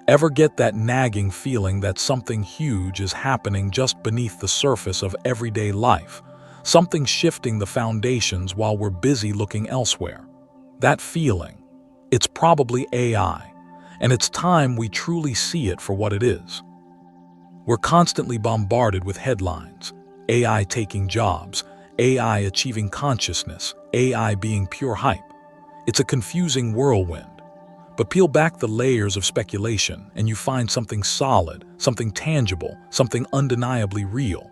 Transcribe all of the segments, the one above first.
Ever get that nagging feeling that something huge is happening just beneath the surface of everyday life? Something shifting the foundations while we're busy looking elsewhere. That feeling, it's probably AI, and it's time we truly see it for what it is. We're constantly bombarded with headlines: AI taking jobs, AI achieving consciousness, AI being pure hype. It's a confusing whirlwind. But peel back the layers of speculation and you find something solid, something tangible, something undeniably real.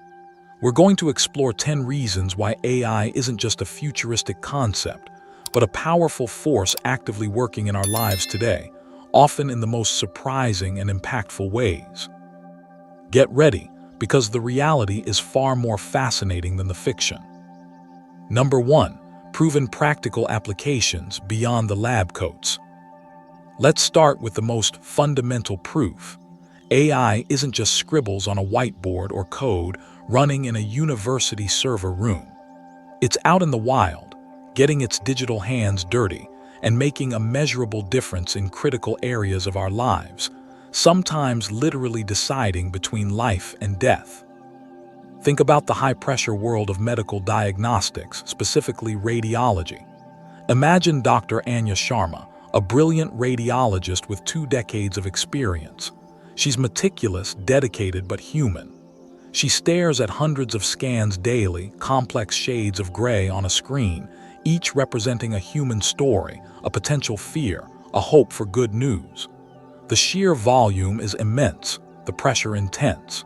We're going to explore 10 reasons why AI isn't just a futuristic concept, but a powerful force actively working in our lives today, often in the most surprising and impactful ways. Get ready, because the reality is far more fascinating than the fiction. Number 1. Proven practical applications beyond the lab coats. Let's start with the most fundamental proof. AI isn't just scribbles on a whiteboard or code running in a university server room. It's out in the wild, getting its digital hands dirty and making a measurable difference in critical areas of our lives, sometimes literally deciding between life and death. Think about the high-pressure world of medical diagnostics, specifically radiology. Imagine Dr. Anya Sharma, a brilliant radiologist with 2 decades of experience. She's meticulous, dedicated, but human. She stares at hundreds of scans daily, complex shades of gray on a screen, each representing a human story, a potential fear, a hope for good news. The sheer volume is immense, the pressure intense.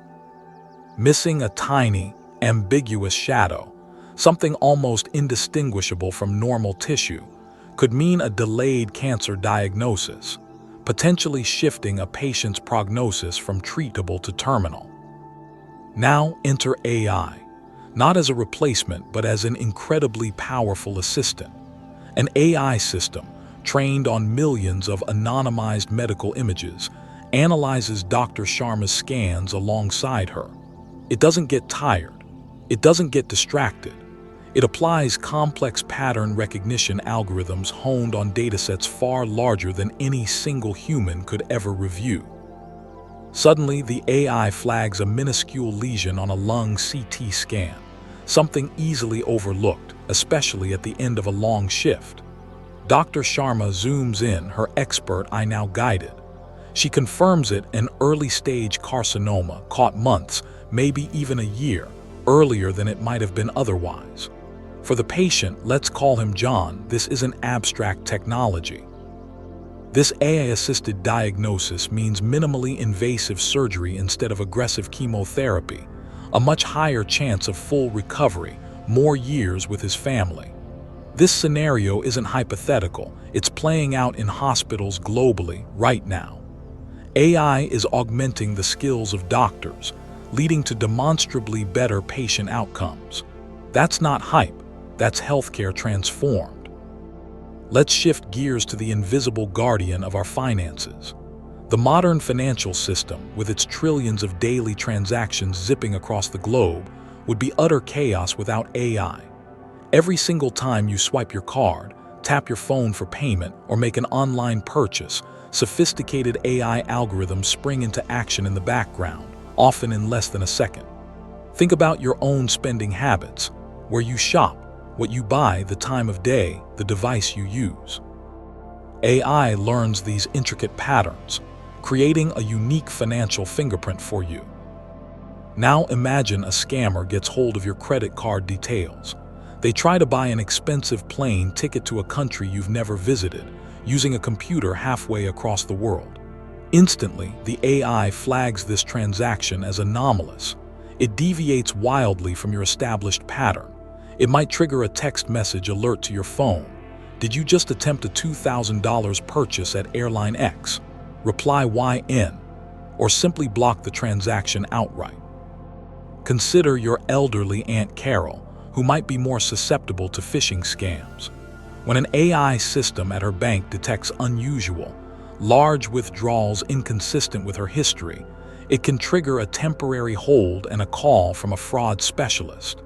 Missing a tiny, ambiguous shadow, something almost indistinguishable from normal tissue, could mean a delayed cancer diagnosis, potentially shifting a patient's prognosis from treatable to terminal. Now enter AI, not as a replacement but as an incredibly powerful assistant. An AI system, trained on millions of anonymized medical images, analyzes Dr. Sharma's scans alongside her. It doesn't get tired. It doesn't get distracted. It applies complex pattern recognition algorithms honed on datasets far larger than any single human could ever review. Suddenly, the AI flags a minuscule lesion on a lung CT scan, something easily overlooked, especially at the end of a long shift. Dr. Sharma zooms in, her expert eye now guided. She confirms it an early-stage carcinoma caught months, maybe even a year, earlier than it might have been otherwise. For the patient, let's call him John, this isn't abstract technology. This AI-assisted diagnosis means minimally invasive surgery instead of aggressive chemotherapy, a much higher chance of full recovery, more years with his family. This scenario isn't hypothetical, it's playing out in hospitals globally right now. AI is augmenting the skills of doctors, leading to demonstrably better patient outcomes. That's not hype. That's healthcare transformed. Let's shift gears to the invisible guardian of our finances. The modern financial system, with its trillions of daily transactions zipping across the globe, would be utter chaos without AI. Every single time you swipe your card, tap your phone for payment, or make an online purchase, sophisticated AI algorithms spring into action in the background, often in less than a second. Think about your own spending habits, where you shop, what you buy, the time of day, the device you use. AI learns these intricate patterns, creating a unique financial fingerprint for you. Now imagine a scammer gets hold of your credit card details. They try to buy an expensive plane ticket to a country you've never visited, using a computer halfway across the world. Instantly, the AI flags this transaction as anomalous. It deviates wildly from your established pattern. It might trigger a text message alert to your phone. Did you just attempt a $2,000 purchase at Airline X? Reply YN, or simply block the transaction outright. Consider your elderly Aunt Carol, who might be more susceptible to phishing scams. When an AI system at her bank detects unusual, large withdrawals inconsistent with her history, it can trigger a temporary hold and a call from a fraud specialist.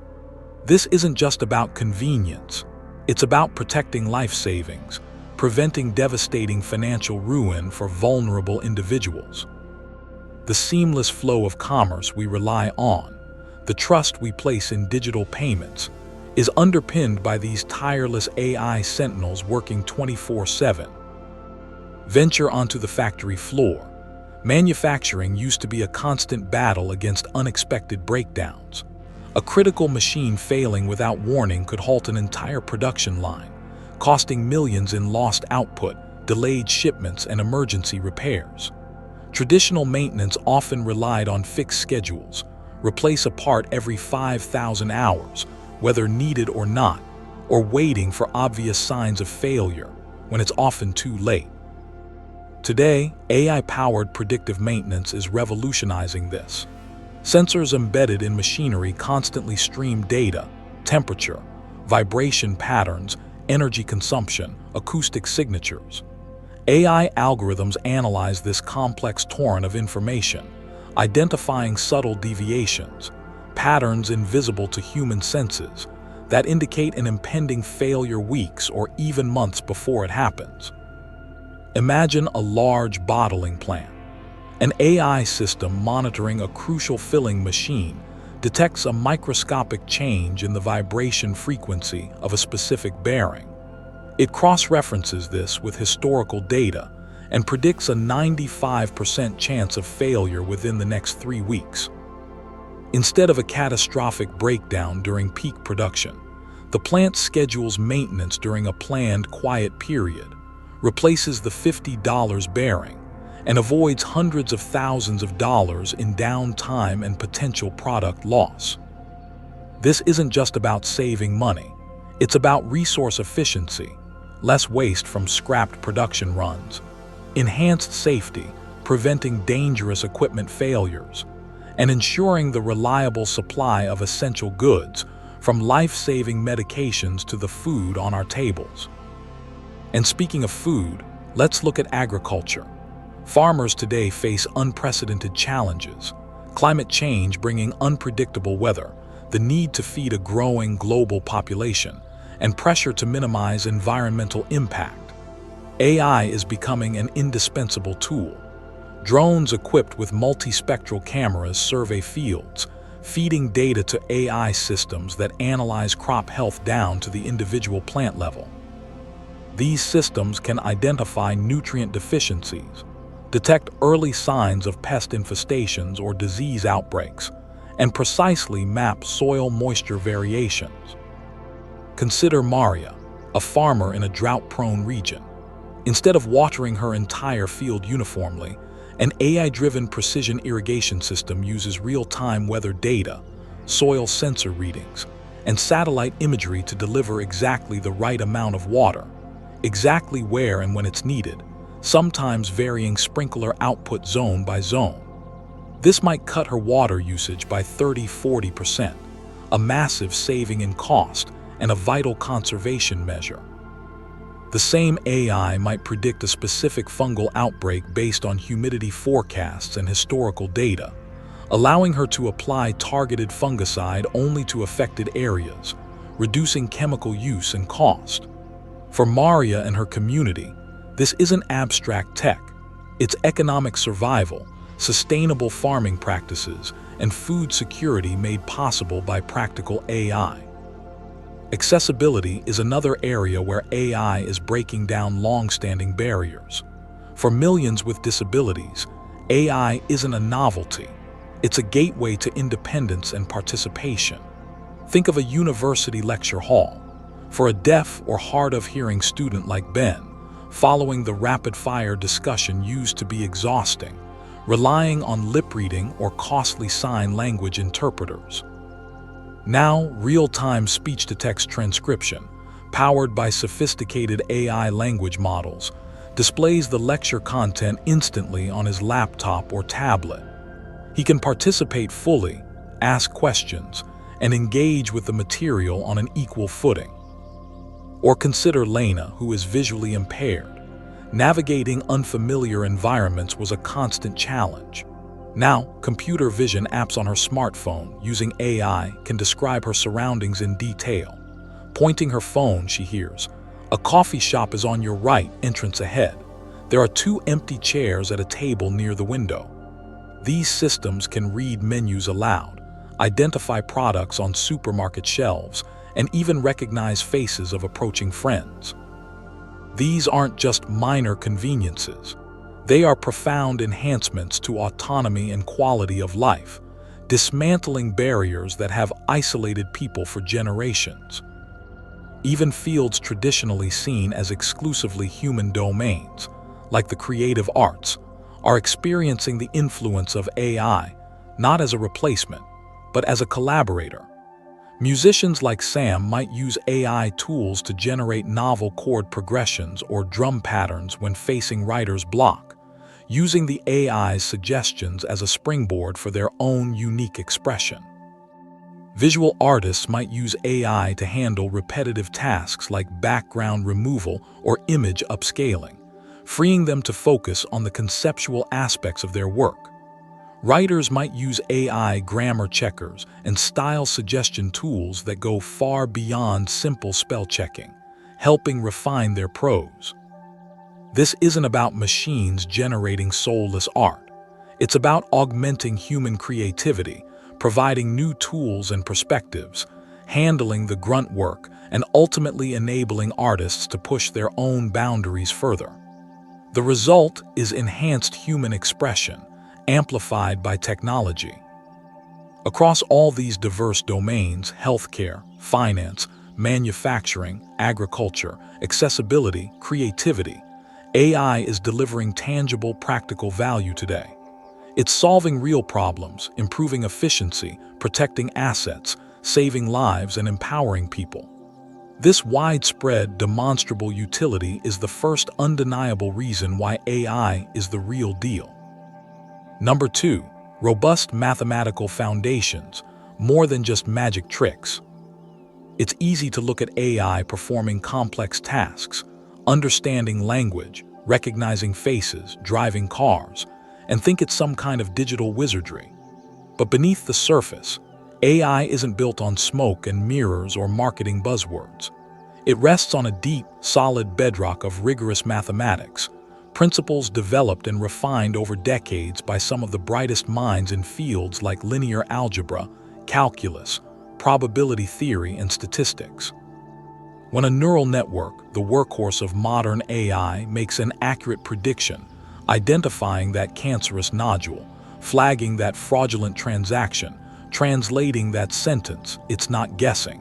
This isn't just about convenience. It's about protecting life savings, preventing devastating financial ruin for vulnerable individuals. The seamless flow of commerce we rely on, the trust we place in digital payments, is underpinned by these tireless AI sentinels working 24/7. Venture onto the factory floor. Manufacturing used to be a constant battle against unexpected breakdowns. A critical machine failing without warning could halt an entire production line, costing millions in lost output, delayed shipments, and emergency repairs. Traditional maintenance often relied on fixed schedules, replace a part every 5,000 hours, whether needed or not, or waiting for obvious signs of failure when it's often too late. Today, AI-powered predictive maintenance is revolutionizing this. Sensors embedded in machinery constantly stream data, temperature, vibration patterns, energy consumption, acoustic signatures. AI algorithms analyze this complex torrent of information, identifying subtle deviations, patterns invisible to human senses, that indicate an impending failure weeks or even months before it happens. Imagine a large bottling plant. An AI system monitoring a crucial filling machine detects a microscopic change in the vibration frequency of a specific bearing. It cross-references this with historical data and predicts a 95% chance of failure within the next 3 weeks. Instead of a catastrophic breakdown during peak production, the plant schedules maintenance during a planned quiet period, replaces the $50 bearing, and avoids hundreds of thousands of dollars in downtime and potential product loss. This isn't just about saving money. It's about resource efficiency, less waste from scrapped production runs, enhanced safety, preventing dangerous equipment failures, and ensuring the reliable supply of essential goods, from life-saving medications to the food on our tables. And speaking of food, let's look at agriculture. Farmers today face unprecedented challenges: climate change bringing unpredictable weather, the need to feed a growing global population, and pressure to minimize environmental impact. AI is becoming an indispensable tool. Drones equipped with multispectral cameras survey fields, feeding data to AI systems that analyze crop health down to the individual plant level. These systems can identify nutrient deficiencies, detect early signs of pest infestations or disease outbreaks, and precisely map soil moisture variations. Consider Maria, a farmer in a drought-prone region. Instead of watering her entire field uniformly, an AI-driven precision irrigation system uses real-time weather data, soil sensor readings, and satellite imagery to deliver exactly the right amount of water, exactly where and when it's needed, sometimes varying sprinkler output zone by zone. This might cut her water usage by 30–40%, a massive saving in cost and a vital conservation measure. The same AI might predict a specific fungal outbreak based on humidity forecasts and historical data, allowing her to apply targeted fungicide only to affected areas, reducing chemical use and cost. For Maria and her community, this isn't abstract tech. It's economic survival, sustainable farming practices, and food security made possible by practical AI. Accessibility is another area where AI is breaking down long-standing barriers. For millions with disabilities, AI isn't a novelty. It's a gateway to independence and participation. Think of a university lecture hall. For a deaf or hard-of-hearing student like Ben, following the rapid-fire discussion used to be exhausting, relying on lip reading or costly sign language interpreters. Now, real-time speech-to-text transcription, powered by sophisticated AI language models, displays the lecture content instantly on his laptop or tablet. He can participate fully, ask questions, and engage with the material on an equal footing. Or consider Lena, who is visually impaired. Navigating unfamiliar environments was a constant challenge. Now, computer vision apps on her smartphone using AI can describe her surroundings in detail. Pointing her phone, she hears, A coffee shop is on your right, entrance ahead. There are two empty chairs at a table near the window. These systems can read menus aloud, identify products on supermarket shelves, and even recognize faces of approaching friends. These aren't just minor conveniences. They are profound enhancements to autonomy and quality of life, dismantling barriers that have isolated people for generations. Even fields traditionally seen as exclusively human domains, like the creative arts, are experiencing the influence of AI, not as a replacement, but as a collaborator. Musicians like Sam might use AI tools to generate novel chord progressions or drum patterns when facing writer's block, using the AI's suggestions as a springboard for their own unique expression. Visual artists might use AI to handle repetitive tasks like background removal or image upscaling, freeing them to focus on the conceptual aspects of their work. Writers might use AI grammar checkers and style suggestion tools that go far beyond simple spell checking, helping refine their prose. This isn't about machines generating soulless art. It's about augmenting human creativity, providing new tools and perspectives, handling the grunt work, and ultimately enabling artists to push their own boundaries further. The result is enhanced human expression, amplified by technology. Across all these diverse domains, healthcare, finance, manufacturing, agriculture, accessibility, creativity, AI is delivering tangible, practical value today. It's solving real problems, improving efficiency, protecting assets, saving lives, and empowering people. This widespread, demonstrable utility is the first undeniable reason why AI is the real deal. Number 2, robust mathematical foundations, more than just magic tricks. It's easy to look at AI performing complex tasks, understanding language, recognizing faces, driving cars, and think it's some kind of digital wizardry. But beneath the surface, AI isn't built on smoke and mirrors or marketing buzzwords. It rests on a deep, solid bedrock of rigorous mathematics, principles developed and refined over decades by some of the brightest minds in fields like linear algebra, calculus, probability theory, and statistics. When a neural network, the workhorse of modern AI, makes an accurate prediction, identifying that cancerous nodule, flagging that fraudulent transaction, translating that sentence, it's not guessing.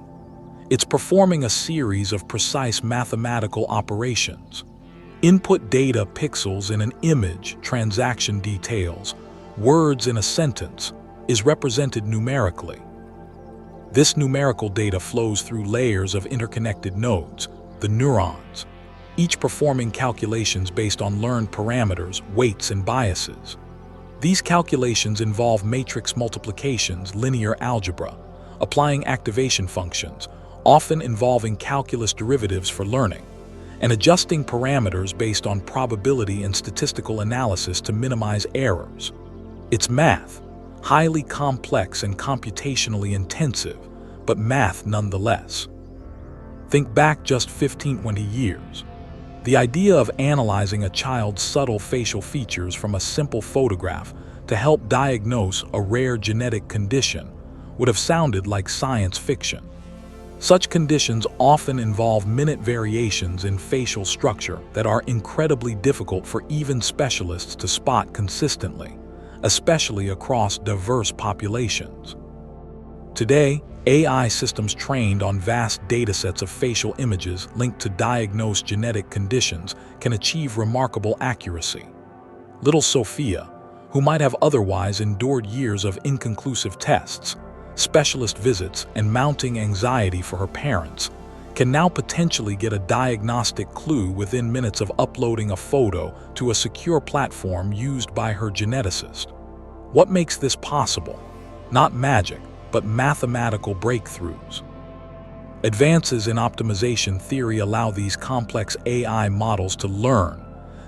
It's performing a series of precise mathematical operations. Input data, pixels in an image, transaction details, words in a sentence, is represented numerically. This numerical data flows through layers of interconnected nodes, the neurons, each performing calculations based on learned parameters, weights, and biases. These calculations involve matrix multiplications, linear algebra, applying activation functions, often involving calculus derivatives for learning, and adjusting parameters based on probability and statistical analysis to minimize errors. It's math, highly complex and computationally intensive, but math nonetheless. Think back just 15-20 years. The idea of analyzing a child's subtle facial features from a simple photograph to help diagnose a rare genetic condition would have sounded like science fiction. Such conditions often involve minute variations in facial structure that are incredibly difficult for even specialists to spot consistently, especially across diverse populations. Today, AI systems trained on vast datasets of facial images linked to diagnosed genetic conditions can achieve remarkable accuracy. Little Sophia, who might have otherwise endured years of inconclusive tests, specialist visits, and mounting anxiety for her parents, can now potentially get a diagnostic clue within minutes of uploading a photo to a secure platform used by her geneticist. What makes this possible? Not magic, but mathematical breakthroughs. Advances in optimization theory allow these complex AI models to learn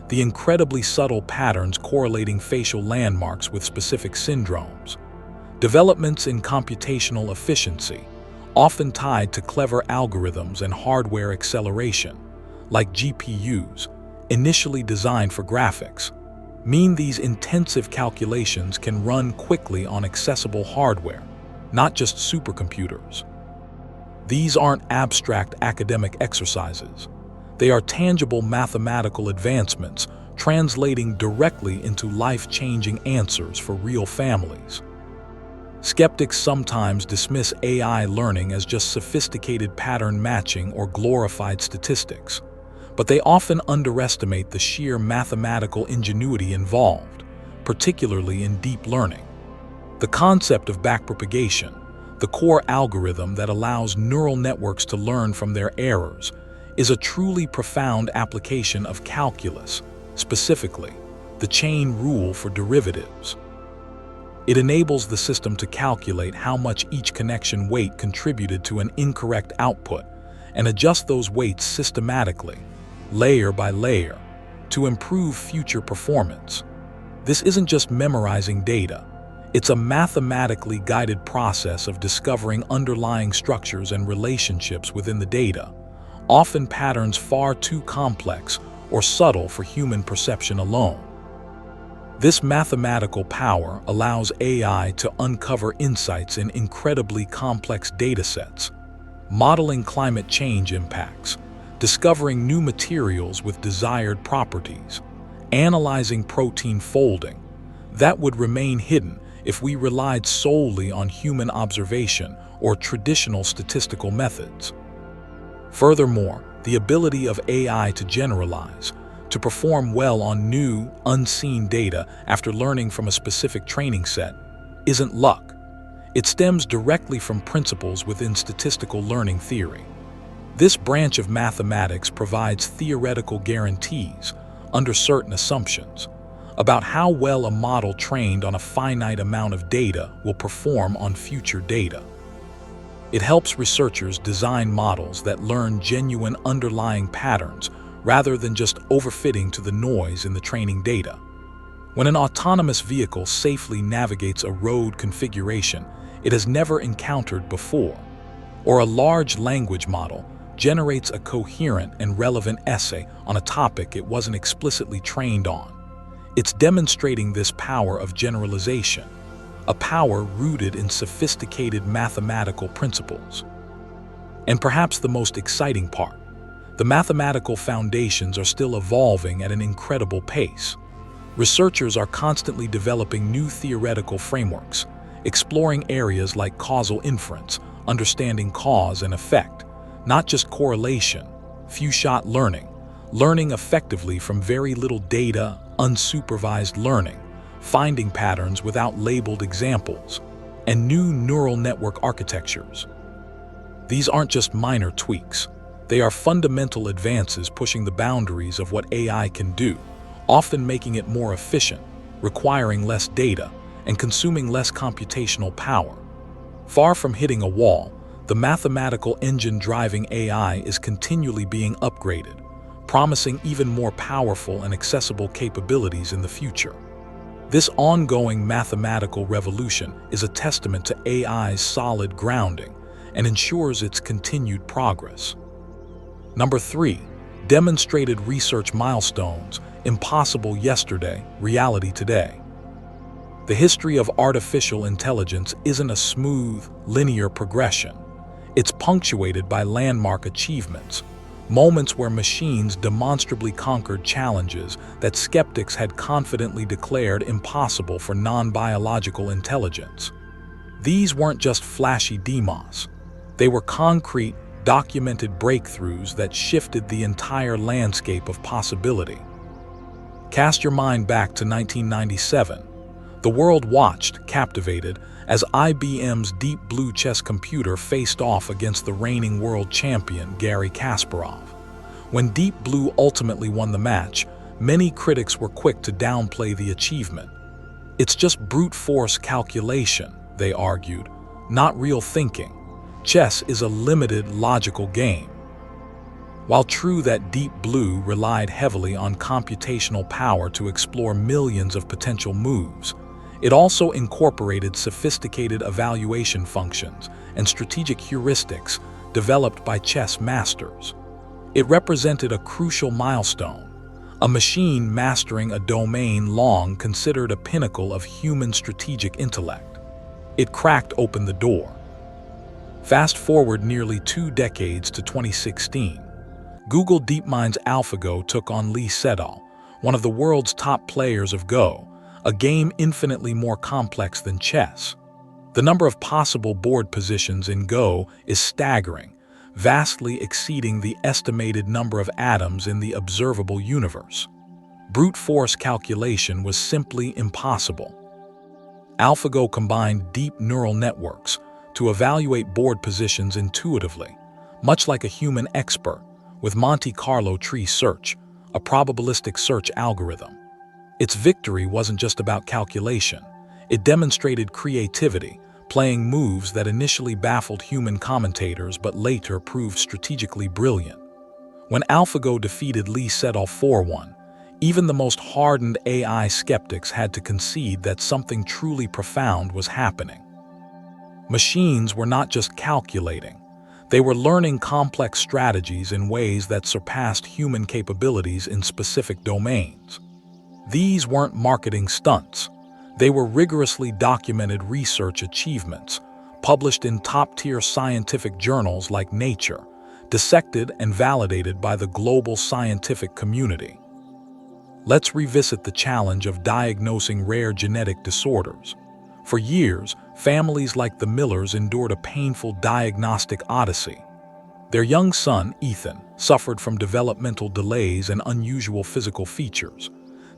the incredibly subtle patterns correlating facial landmarks with specific syndromes. Developments in computational efficiency, often tied to clever algorithms and hardware acceleration, like GPUs, initially designed for graphics, mean these intensive calculations can run quickly on accessible hardware, not just supercomputers. These aren't abstract academic exercises. They are tangible mathematical advancements translating directly into life-changing answers for real families. Skeptics sometimes dismiss AI learning as just sophisticated pattern matching or glorified statistics, but they often underestimate the sheer mathematical ingenuity involved, particularly in deep learning. The concept of backpropagation, the core algorithm that allows neural networks to learn from their errors, is a truly profound application of calculus, specifically the chain rule for derivatives. It enables the system to calculate how much each connection weight contributed to an incorrect output and adjust those weights systematically, layer by layer, to improve future performance. This isn't just memorizing data. It's a mathematically guided process of discovering underlying structures and relationships within the data, often patterns far too complex or subtle for human perception alone. This mathematical power allows AI to uncover insights in incredibly complex datasets, modeling climate change impacts, discovering new materials with desired properties, analyzing protein folding that would remain hidden if we relied solely on human observation or traditional statistical methods. Furthermore, the ability of AI to generalize, to perform well on new, unseen data after learning from a specific training set, isn't luck. It stems directly from principles within statistical learning theory. This branch of mathematics provides theoretical guarantees, under certain assumptions, about how well a model trained on a finite amount of data will perform on future data. It helps researchers design models that learn genuine underlying patterns rather than just overfitting to the noise in the training data. When an autonomous vehicle safely navigates a road configuration it has never encountered before, or a large language model generates a coherent and relevant essay on a topic it wasn't explicitly trained on, it's demonstrating this power of generalization, a power rooted in sophisticated mathematical principles. And perhaps the most exciting part, the mathematical foundations are still evolving at an incredible pace. Researchers are constantly developing new theoretical frameworks, exploring areas like causal inference, understanding cause and effect, not just correlation, few-shot learning, learning effectively from very little data, unsupervised learning, finding patterns without labeled examples, and new neural network architectures. These aren't just minor tweaks. They are fundamental advances pushing the boundaries of what AI can do, often making it more efficient, requiring less data, and consuming less computational power. Far from hitting a wall, the mathematical engine driving AI is continually being upgraded, promising even more powerful and accessible capabilities in the future. This ongoing mathematical revolution is a testament to AI's solid grounding and ensures its continued progress. Number 3. Demonstrated research milestones, impossible yesterday, reality today. The history of artificial intelligence isn't a smooth, linear progression. It's punctuated by landmark achievements, moments where machines demonstrably conquered challenges that skeptics had confidently declared impossible for non-biological intelligence. These weren't just flashy demos. They were concrete, documented breakthroughs that shifted the entire landscape of possibility. Cast your mind back to 1997. The world watched, captivated, as IBM's Deep Blue chess computer faced off against the reigning world champion Garry Kasparov. When Deep Blue ultimately won the match, many critics were quick to downplay the achievement. It's just brute force calculation, they argued, not real thinking. Chess is a limited, logical game. While true that Deep Blue relied heavily on computational power to explore millions of potential moves, it also incorporated sophisticated evaluation functions and strategic heuristics developed by chess masters. It represented a crucial milestone, a machine mastering a domain long considered a pinnacle of human strategic intellect. It cracked open the door. Fast forward nearly 2 decades to 2016. Google DeepMind's AlphaGo took on Lee Sedol, one of the world's top players of Go, a game infinitely more complex than chess. The number of possible board positions in Go is staggering, vastly exceeding the estimated number of atoms in the observable universe. Brute force calculation was simply impossible. AlphaGo combined deep neural networks to evaluate board positions intuitively, much like a human expert, with Monte Carlo tree search, a probabilistic search algorithm. Its victory wasn't just about calculation. It demonstrated creativity, playing moves that initially baffled human commentators but later proved strategically brilliant. When AlphaGo defeated Lee Sedol 4-1, even the most hardened AI skeptics had to concede that something truly profound was happening. Machines were not just calculating. They were learning complex strategies in ways that surpassed human capabilities in specific domains. These weren't marketing stunts. They were rigorously documented research achievements, published in top-tier scientific journals like Nature, dissected and validated by the global scientific community. Let's revisit the challenge of diagnosing rare genetic disorders. For years, families like the Millers endured a painful diagnostic odyssey. Their young son, Ethan, suffered from developmental delays and unusual physical features.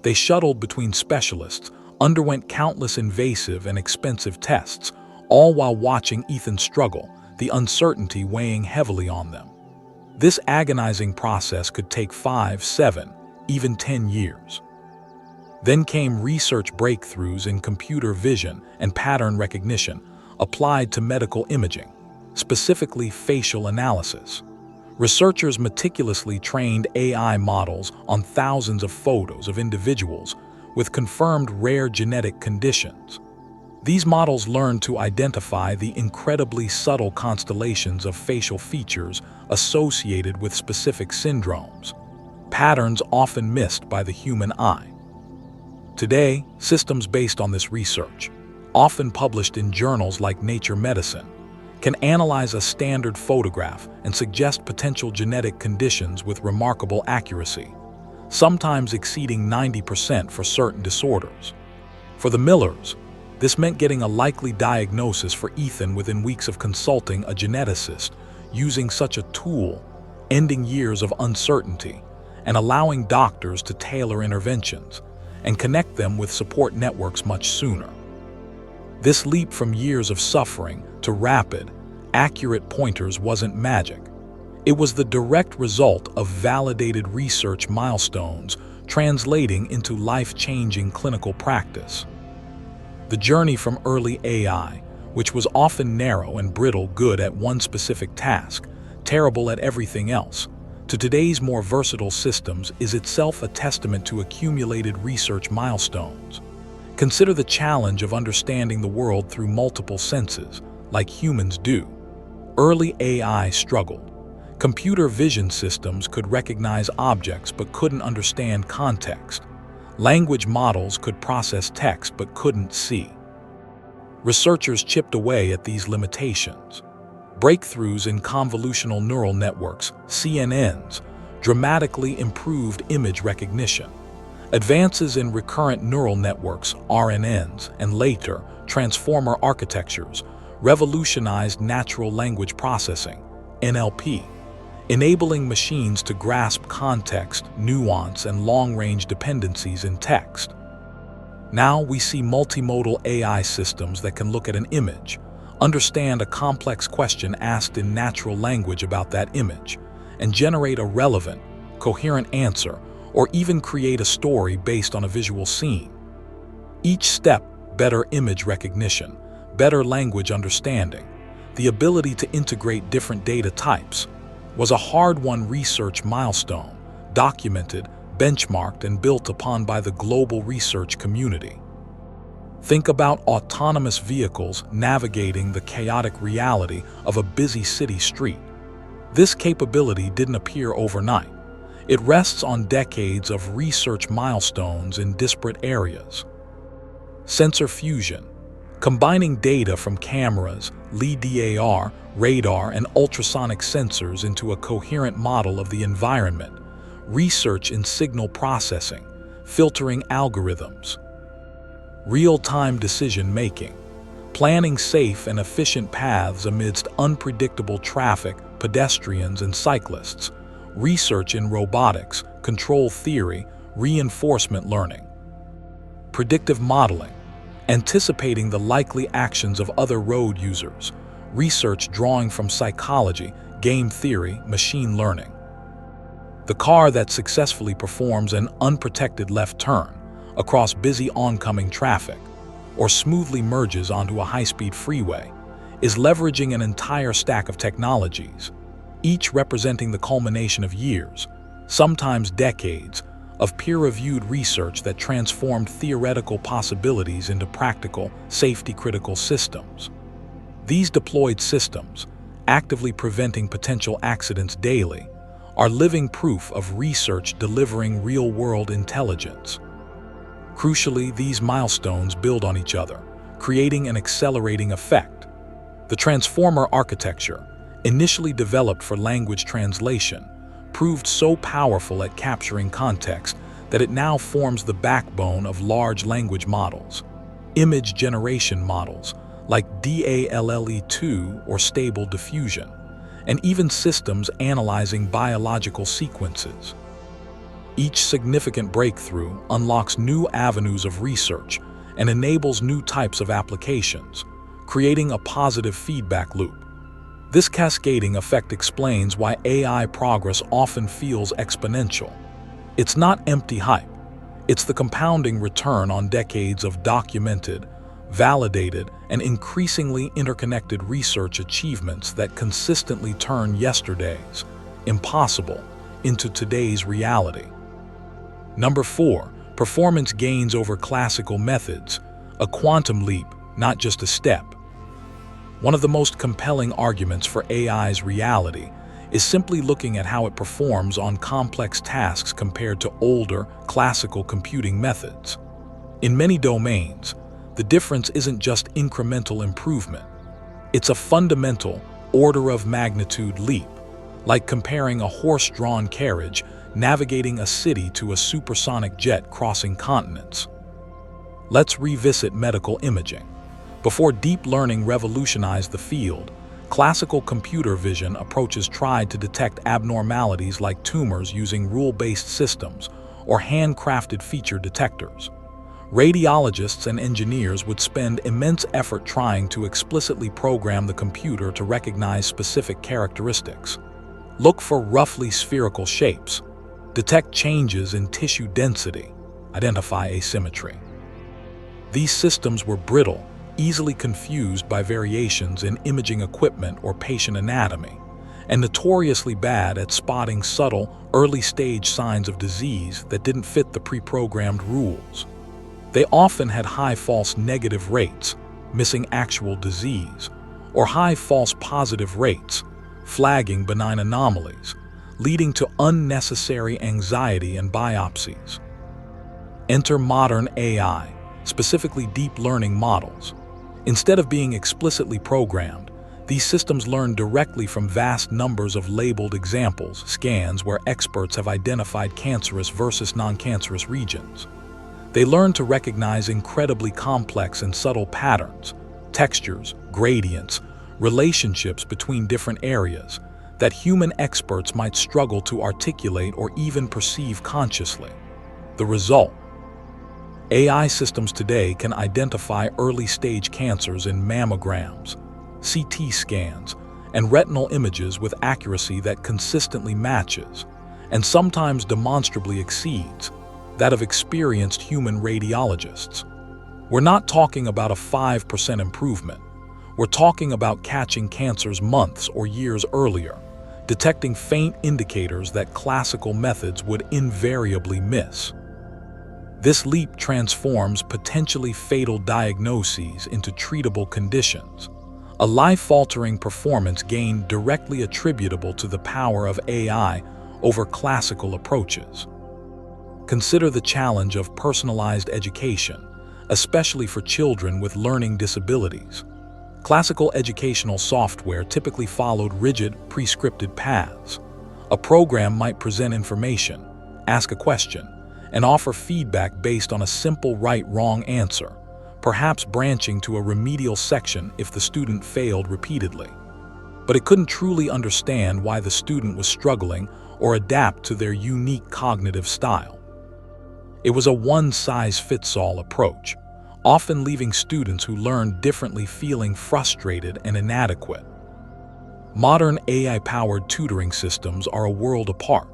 They shuttled between specialists, underwent countless invasive and expensive tests, all while watching Ethan struggle, the uncertainty weighing heavily on them. This agonizing process could take 5, 7, even 10 years. Then came research breakthroughs in computer vision and pattern recognition applied to medical imaging, specifically facial analysis. Researchers meticulously trained AI models on thousands of photos of individuals with confirmed rare genetic conditions. These models learned to identify the incredibly subtle constellations of facial features associated with specific syndromes, patterns often missed by the human eye. Today, systems based on this research, often published in journals like Nature Medicine, can analyze a standard photograph and suggest potential genetic conditions with remarkable accuracy, sometimes exceeding 90% for certain disorders. For the Millers, this meant getting a likely diagnosis for Ethan within weeks of consulting a geneticist using such a tool, ending years of uncertainty and allowing doctors to tailor interventions and connect them with support networks much sooner. This leap from years of suffering to rapid, accurate pointers wasn't magic. It was the direct result of validated research milestones translating into life-changing clinical practice. The journey from early AI, which was often narrow and brittle, good at one specific task, terrible at everything else, to today's more versatile systems is itself a testament to accumulated research milestones. Consider the challenge of understanding the world through multiple senses, like humans do. Early AI struggled. Computer vision systems could recognize objects but couldn't understand context. Language models could process text but couldn't see. Researchers chipped away at these limitations. Breakthroughs in convolutional neural networks, CNNs, dramatically improved image recognition. Advances in recurrent neural networks, RNNs, and later, transformer architectures, revolutionized natural language processing, NLP, enabling machines to grasp context, nuance, and long-range dependencies in text. Now we see multimodal AI systems that can look at an image, understand a complex question asked in natural language about that image, and generate a relevant, coherent answer, or even create a story based on a visual scene. Each step, better image recognition, better language understanding, the ability to integrate different data types, was a hard-won research milestone, documented, benchmarked, and built upon by the global research community. Think about autonomous vehicles navigating the chaotic reality of a busy city street. This capability didn't appear overnight. It rests on decades of research milestones in disparate areas. Sensor fusion, combining data from cameras, LiDAR, radar, and ultrasonic sensors into a coherent model of the environment. Research in signal processing, filtering algorithms. Real-time decision-making, planning safe and efficient paths amidst unpredictable traffic, pedestrians, and cyclists. Research in robotics, control theory, reinforcement learning. Predictive modeling, anticipating the likely actions of other road users. Research drawing from psychology, game theory, machine learning. The car that successfully performs an unprotected left turn across busy oncoming traffic or smoothly merges onto a high-speed freeway is leveraging an entire stack of technologies, each representing the culmination of years, sometimes decades, of peer-reviewed research that transformed theoretical possibilities into practical, safety-critical systems. These deployed systems, actively preventing potential accidents daily, are living proof of research delivering real-world intelligence. Crucially, these milestones build on each other, creating an accelerating effect. The transformer architecture, initially developed for language translation, proved so powerful at capturing context that it now forms the backbone of large language models, image generation models like DALL-E2 or Stable Diffusion, and even systems analyzing biological sequences. Each significant breakthrough unlocks new avenues of research and enables new types of applications, creating a positive feedback loop. This cascading effect explains why AI progress often feels exponential. It's not empty hype. It's the compounding return on decades of documented, validated, and increasingly interconnected research achievements that consistently turn yesterday's impossible into today's reality. Number 4, performance gains over classical methods, a quantum leap, not just a step. One of the most compelling arguments for AI's reality is simply looking at how it performs on complex tasks compared to older, classical computing methods. In many domains, the difference isn't just incremental improvement. It's a fundamental, order-of-magnitude leap, like comparing a horse-drawn carriage navigating a city to a supersonic jet crossing continents. Let's revisit medical imaging. Before deep learning revolutionized the field, classical computer vision approaches tried to detect abnormalities like tumors using rule-based systems or handcrafted feature detectors. Radiologists and engineers would spend immense effort trying to explicitly program the computer to recognize specific characteristics. Look for roughly spherical shapes, detect changes in tissue density, identify asymmetry. These systems were brittle, easily confused by variations in imaging equipment or patient anatomy, and notoriously bad at spotting subtle, early-stage signs of disease that didn't fit the pre-programmed rules. They often had high false negative rates, missing actual disease, or high false positive rates, flagging benign anomalies, leading to unnecessary anxiety and biopsies. Enter modern AI, specifically deep learning models. Instead of being explicitly programmed, these systems learn directly from vast numbers of labeled examples, scans where experts have identified cancerous versus non-cancerous regions. They learn to recognize incredibly complex and subtle patterns, textures, gradients, relationships between different areas that human experts might struggle to articulate or even perceive consciously. The result: AI systems today can identify early-stage cancers in mammograms, CT scans, and retinal images with accuracy that consistently matches, and sometimes demonstrably exceeds, that of experienced human radiologists. We're not talking about a 5% improvement. We're talking about catching cancers months or years earlier, detecting faint indicators that classical methods would invariably miss. This leap transforms potentially fatal diagnoses into treatable conditions, a life-altering performance gained directly attributable to the power of AI over classical approaches. Consider the challenge of personalized education, especially for children with learning disabilities. Classical educational software typically followed rigid, prescripted paths. A program might present information, ask a question, and offer feedback based on a simple right-wrong answer, perhaps branching to a remedial section if the student failed repeatedly. But it couldn't truly understand why the student was struggling or adapt to their unique cognitive style. It was a one-size-fits-all approach, often leaving students who learned differently feeling frustrated and inadequate. Modern AI-powered tutoring systems are a world apart.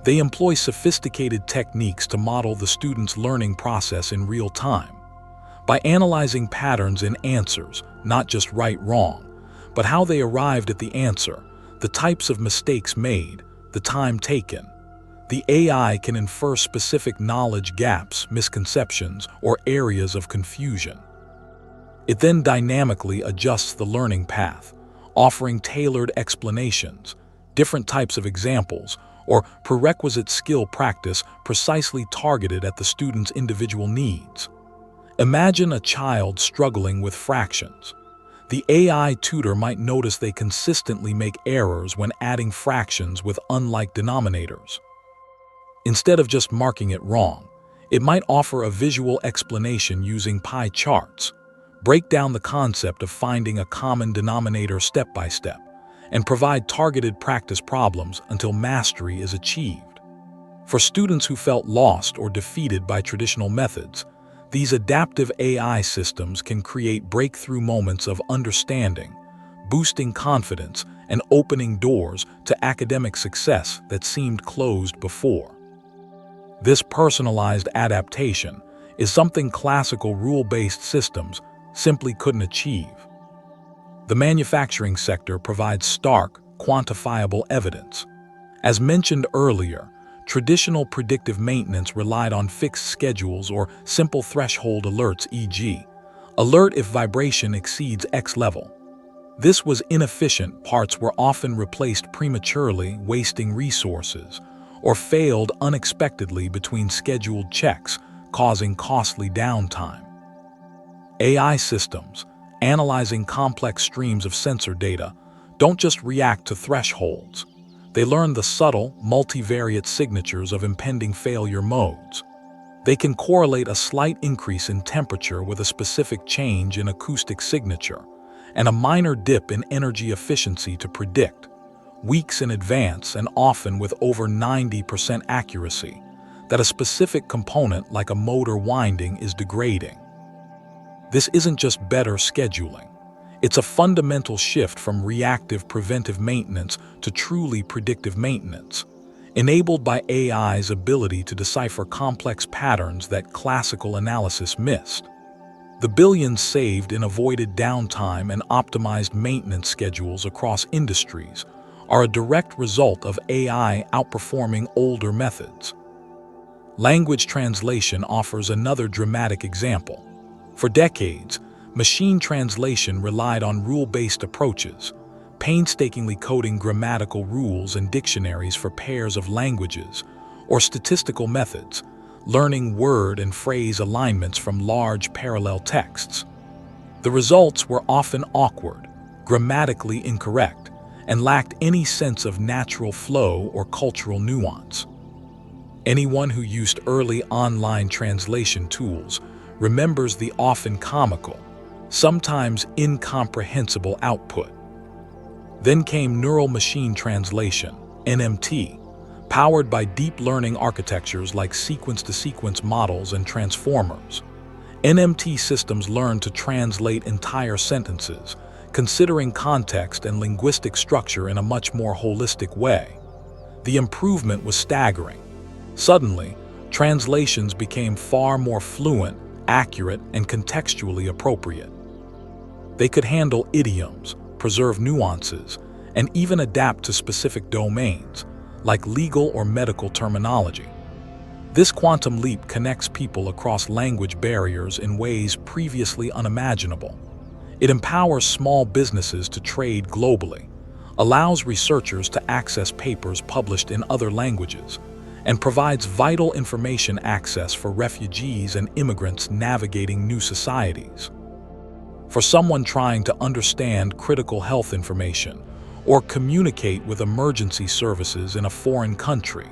They employ sophisticated techniques to model the student's learning process in real time. By analyzing patterns in answers, not just right-wrong, but how they arrived at the answer, the types of mistakes made, the time taken, the AI can infer specific knowledge gaps, misconceptions, or areas of confusion. It then dynamically adjusts the learning path, offering tailored explanations, different types of examples, or prerequisite skill practice precisely targeted at the student's individual needs. Imagine a child struggling with fractions. The AI tutor might notice they consistently make errors when adding fractions with unlike denominators. Instead of just marking it wrong, it might offer a visual explanation using pie charts, break down the concept of finding a common denominator step by step, and provide targeted practice problems until mastery is achieved. For students who felt lost or defeated by traditional methods, these adaptive AI systems can create breakthrough moments of understanding, boosting confidence and opening doors to academic success that seemed closed before. This personalized adaptation is something classical rule-based systems simply couldn't achieve. The manufacturing sector provides stark, quantifiable evidence. As mentioned earlier, traditional predictive maintenance relied on fixed schedules or simple threshold alerts, e.g., alert if vibration exceeds X level. This was inefficient. Parts were often replaced prematurely, wasting resources, or failed unexpectedly between scheduled checks, causing costly downtime. AI systems, analyzing complex streams of sensor data, don't just react to thresholds. They learn the subtle, multivariate signatures of impending failure modes. They can correlate a slight increase in temperature with a specific change in acoustic signature, and a minor dip in energy efficiency to predict, weeks in advance and often with over 90% accuracy, that a specific component like a motor winding is degrading. This isn't just better scheduling. It's a fundamental shift from reactive preventive maintenance to truly predictive maintenance, enabled by AI's ability to decipher complex patterns that classical analysis missed. The billions saved in avoided downtime and optimized maintenance schedules across industries are a direct result of AI outperforming older methods. Language translation offers another dramatic example. For decades, machine translation relied on rule-based approaches, painstakingly coding grammatical rules and dictionaries for pairs of languages, or statistical methods, learning word and phrase alignments from large parallel texts. The results were often awkward, grammatically incorrect, and lacked any sense of natural flow or cultural nuance. Anyone who used early online translation tools remembers the often comical, sometimes incomprehensible output. Then came neural machine translation, NMT, powered by deep learning architectures like sequence-to-sequence models and transformers. NMT systems learn to translate entire sentences, considering context and linguistic structure in a much more holistic way. The improvement was staggering. Suddenly, translations became far more fluent, accurate, and contextually appropriate. They could handle idioms, preserve nuances, and even adapt to specific domains, like legal or medical terminology. This quantum leap connects people across language barriers in ways previously unimaginable. It empowers small businesses to trade globally, allows researchers to access papers published in other languages, and provides vital information access for refugees and immigrants navigating new societies. For someone trying to understand critical health information or communicate with emergency services in a foreign country,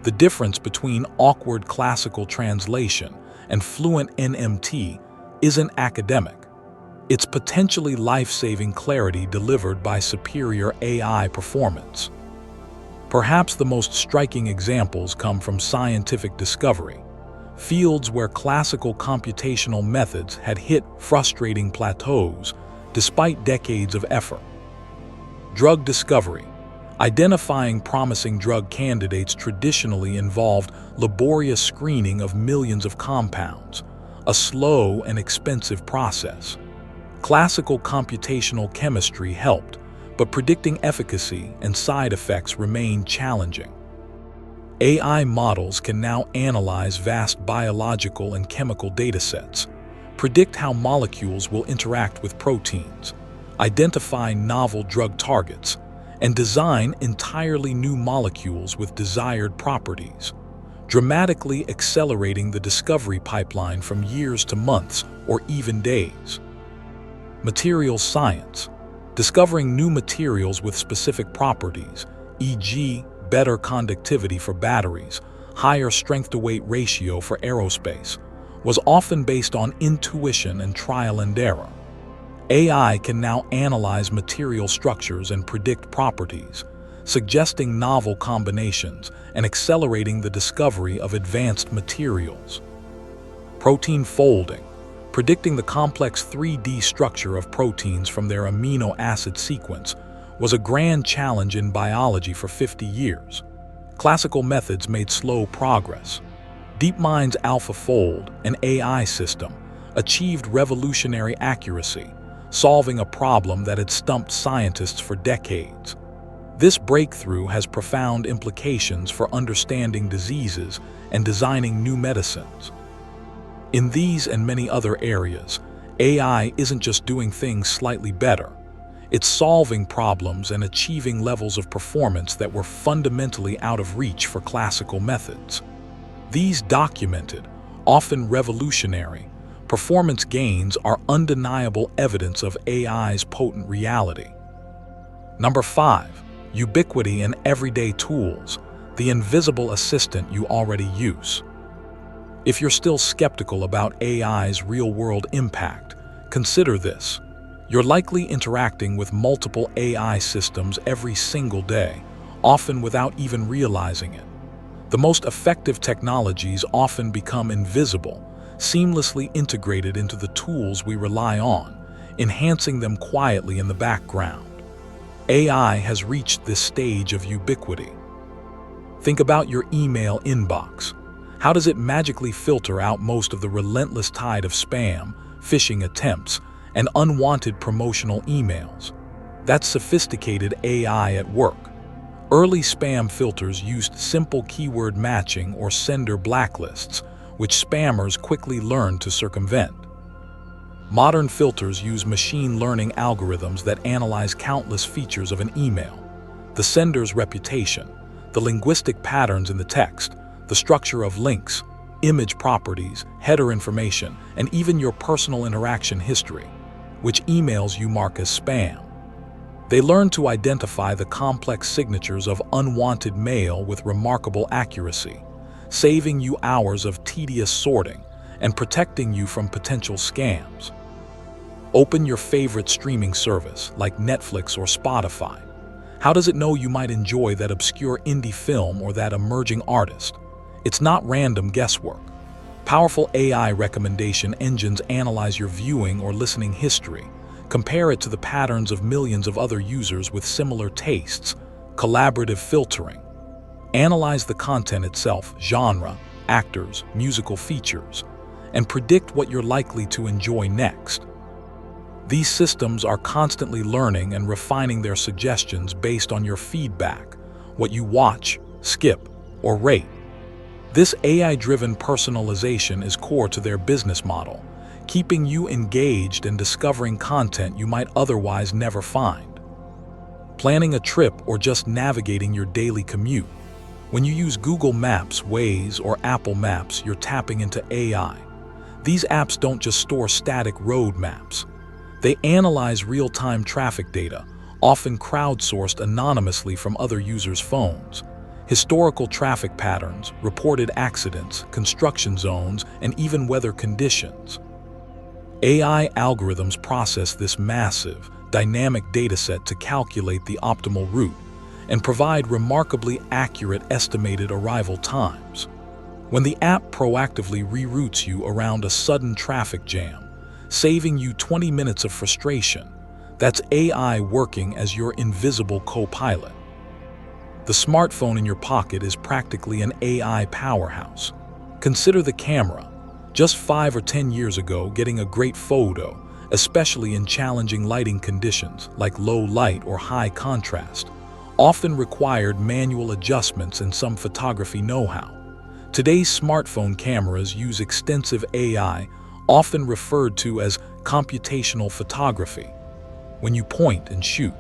the difference between awkward classical translation and fluent NMT isn't academic. It's potentially life-saving clarity delivered by superior AI performance. Perhaps the most striking examples come from scientific discovery, fields where classical computational methods had hit frustrating plateaus despite decades of effort. Drug discovery. Identifying promising drug candidates traditionally involved laborious screening of millions of compounds, a slow and expensive process. Classical computational chemistry helped, but predicting efficacy and side effects remain challenging. AI models can now analyze vast biological and chemical datasets, predict how molecules will interact with proteins, identify novel drug targets, and design entirely new molecules with desired properties, dramatically accelerating the discovery pipeline from years to months or even days. Materials science. Discovering new materials with specific properties, e.g., better conductivity for batteries, higher strength-to-weight ratio for aerospace, was often based on intuition and trial and error. AI can now analyze material structures and predict properties, suggesting novel combinations and accelerating the discovery of advanced materials. Protein folding. Predicting the complex 3D structure of proteins from their amino acid sequence was a grand challenge in biology for 50 years. Classical methods made slow progress. DeepMind's AlphaFold, an AI system, achieved revolutionary accuracy, solving a problem that had stumped scientists for decades. This breakthrough has profound implications for understanding diseases and designing new medicines. In these and many other areas, AI isn't just doing things slightly better. It's solving problems and achieving levels of performance that were fundamentally out of reach for classical methods. These documented, often revolutionary, performance gains are undeniable evidence of AI's potent reality. Number 5. Ubiquity in everyday tools, the invisible assistant you already use. If you're still skeptical about AI's real-world impact, consider this. You're likely interacting with multiple AI systems every single day, often without even realizing it. The most effective technologies often become invisible, seamlessly integrated into the tools we rely on, enhancing them quietly in the background. AI has reached this stage of ubiquity. Think about your email inbox. How does it magically filter out most of the relentless tide of spam, phishing attempts, and unwanted promotional emails? That's sophisticated AI at work. Early spam filters used simple keyword matching or sender blacklists, which spammers quickly learned to circumvent. Modern filters use machine learning algorithms that analyze countless features of an email: the sender's reputation, the linguistic patterns in the text, the structure of links, image properties, header information, and even your personal interaction history, which emails you mark as spam. They learn to identify the complex signatures of unwanted mail with remarkable accuracy, saving you hours of tedious sorting and protecting you from potential scams. Open your favorite streaming service like Netflix or Spotify. How does it know you might enjoy that obscure indie film or that emerging artist? It's not random guesswork. Powerful AI recommendation engines analyze your viewing or listening history, compare it to the patterns of millions of other users with similar tastes, collaborative filtering. Analyze the content itself, genre, actors, musical features, and predict what you're likely to enjoy next. These systems are constantly learning and refining their suggestions based on your feedback, what you watch, skip, or rate. This AI-driven personalization is core to their business model, keeping you engaged and discovering content you might otherwise never find. Planning a trip or just navigating your daily commute. When you use Google Maps, Waze, or Apple Maps, you're tapping into AI. These apps don't just store static road maps. They analyze real-time traffic data, often crowdsourced anonymously from other users' phones. Historical traffic patterns, reported accidents, construction zones, and even weather conditions. AI algorithms process this massive, dynamic dataset to calculate the optimal route and provide remarkably accurate estimated arrival times. When the app proactively reroutes you around a sudden traffic jam, saving you 20 minutes of frustration, that's AI working as your invisible co-pilot. The smartphone in your pocket is practically an AI powerhouse. Consider the camera. Just 5 or 10 years ago, getting a great photo, especially in challenging lighting conditions like low light or high contrast, often required manual adjustments and some photography know-how. Today's smartphone cameras use extensive AI, often referred to as computational photography. When you point and shoot,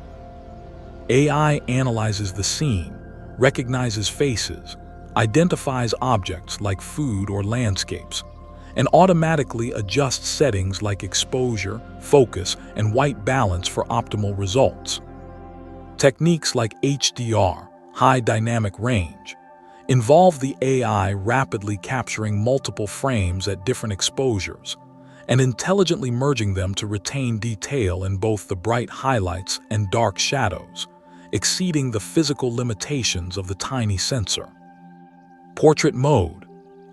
AI analyzes the scene, recognizes faces, identifies objects like food or landscapes, and automatically adjusts settings like exposure, focus, and white balance for optimal results. Techniques like HDR, high dynamic range, involve the AI rapidly capturing multiple frames at different exposures and intelligently merging them to retain detail in both the bright highlights and dark shadows, exceeding the physical limitations of the tiny sensor. Portrait mode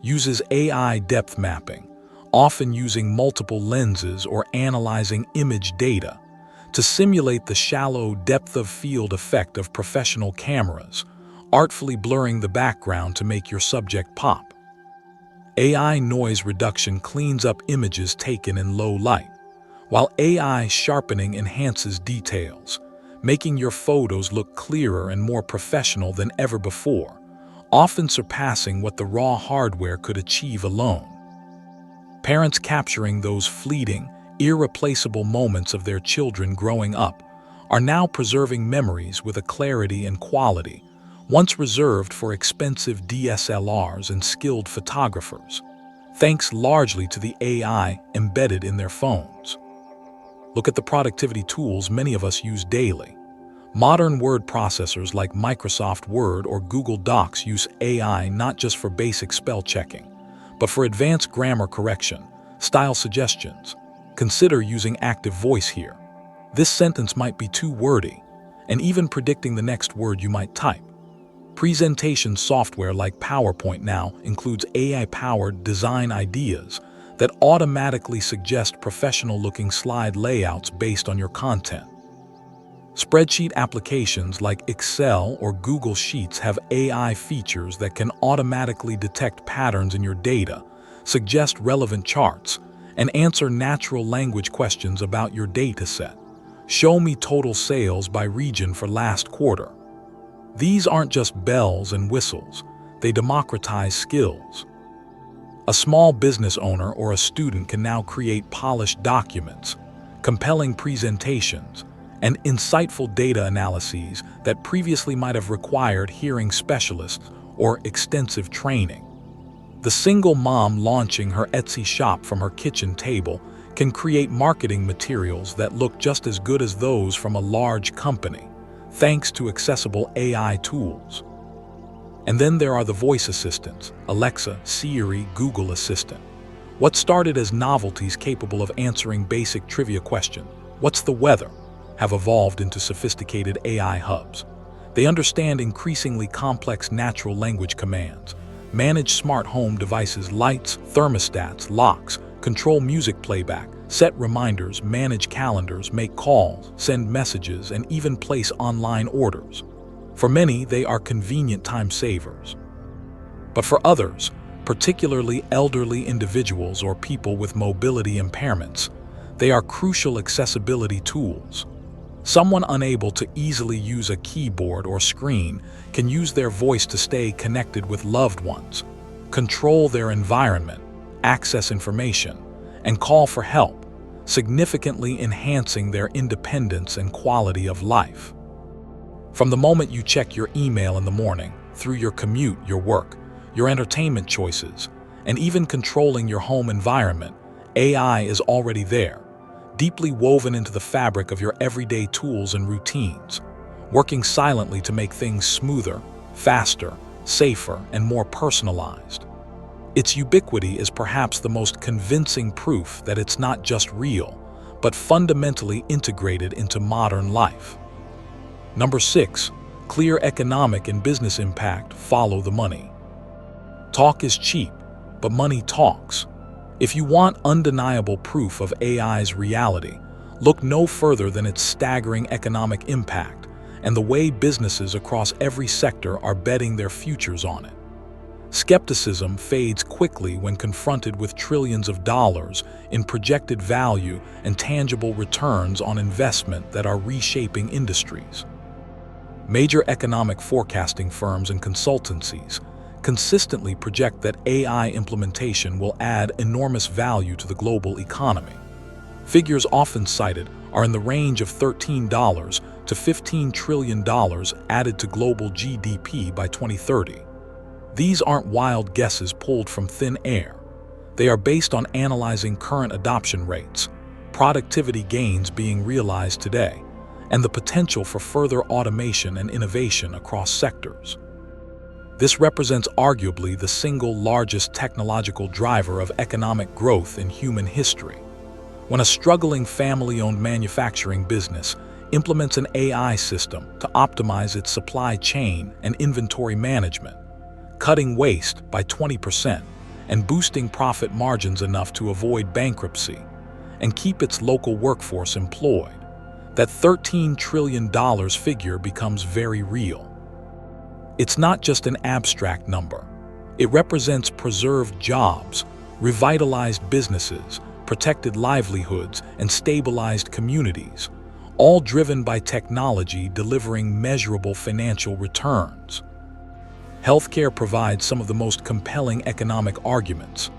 uses AI depth mapping, often using multiple lenses or analyzing image data to simulate the shallow depth of field effect of professional cameras, artfully blurring the background to make your subject pop. AI noise reduction cleans up images taken in low light, while AI sharpening enhances details, making your photos look clearer and more professional than ever before, often surpassing what the raw hardware could achieve alone. Parents capturing those fleeting, irreplaceable moments of their children growing up are now preserving memories with a clarity and quality once reserved for expensive DSLRs and skilled photographers, thanks largely to the AI embedded in their phones. Look at the productivity tools many of us use daily. Modern word processors like Microsoft Word or Google Docs use AI not just for basic spell checking, but for advanced grammar correction, style suggestions. Consider using active voice here. This sentence might be too wordy, and even predicting the next word you might type. Presentation software like PowerPoint now includes AI-powered design ideas that automatically suggest professional-looking slide layouts based on your content. Spreadsheet applications like Excel or Google Sheets have AI features that can automatically detect patterns in your data, suggest relevant charts, and answer natural language questions about your dataset. Show me total sales by region for last quarter. These aren't just bells and whistles, they democratize skills. A small business owner or a student can now create polished documents, compelling presentations, and insightful data analyses that previously might have required hearing specialists or extensive training. The single mom launching her Etsy shop from her kitchen table can create marketing materials that look just as good as those from a large company, thanks to accessible AI tools. And then there are the voice assistants, Alexa, Siri, Google Assistant. What started as novelties capable of answering basic trivia questions, "What's the weather?" have evolved into sophisticated AI hubs. They understand increasingly complex natural language commands, manage smart home devices, lights, thermostats, locks, control music playback, set reminders, manage calendars, make calls, send messages, and even place online orders. For many, they are convenient time savers. But for others, particularly elderly individuals or people with mobility impairments, they are crucial accessibility tools. Someone unable to easily use a keyboard or screen can use their voice to stay connected with loved ones, control their environment, access information, and call for help, significantly enhancing their independence and quality of life. From the moment you check your email in the morning, through your commute, your work, your entertainment choices, and even controlling your home environment, AI is already there, deeply woven into the fabric of your everyday tools and routines, working silently to make things smoother, faster, safer, and more personalized. Its ubiquity is perhaps the most convincing proof that it's not just real, but fundamentally integrated into modern life. Number 6. Clear economic and business impact. Follow the money. Talk is cheap, but money talks. If you want undeniable proof of AI's reality, look no further than its staggering economic impact and the way businesses across every sector are betting their futures on it. Skepticism fades quickly when confronted with trillions of dollars in projected value and tangible returns on investment that are reshaping industries. Major economic forecasting firms and consultancies consistently project that AI implementation will add enormous value to the global economy. Figures often cited are in the range of $13 to $15 trillion added to global GDP by 2030. These aren't wild guesses pulled from thin air. They are based on analyzing current adoption rates, productivity gains being realized today, and the potential for further automation and innovation across sectors. This represents arguably the single largest technological driver of economic growth in human history. When a struggling family-owned manufacturing business implements an AI system to optimize its supply chain and inventory management, cutting waste by 20% and boosting profit margins enough to avoid bankruptcy and keep its local workforce employed, that $13 trillion figure becomes very real. It's not just an abstract number. It represents preserved jobs, revitalized businesses, protected livelihoods, and stabilized communities, all driven by technology delivering measurable financial returns. Healthcare provides some of the most compelling economic arguments.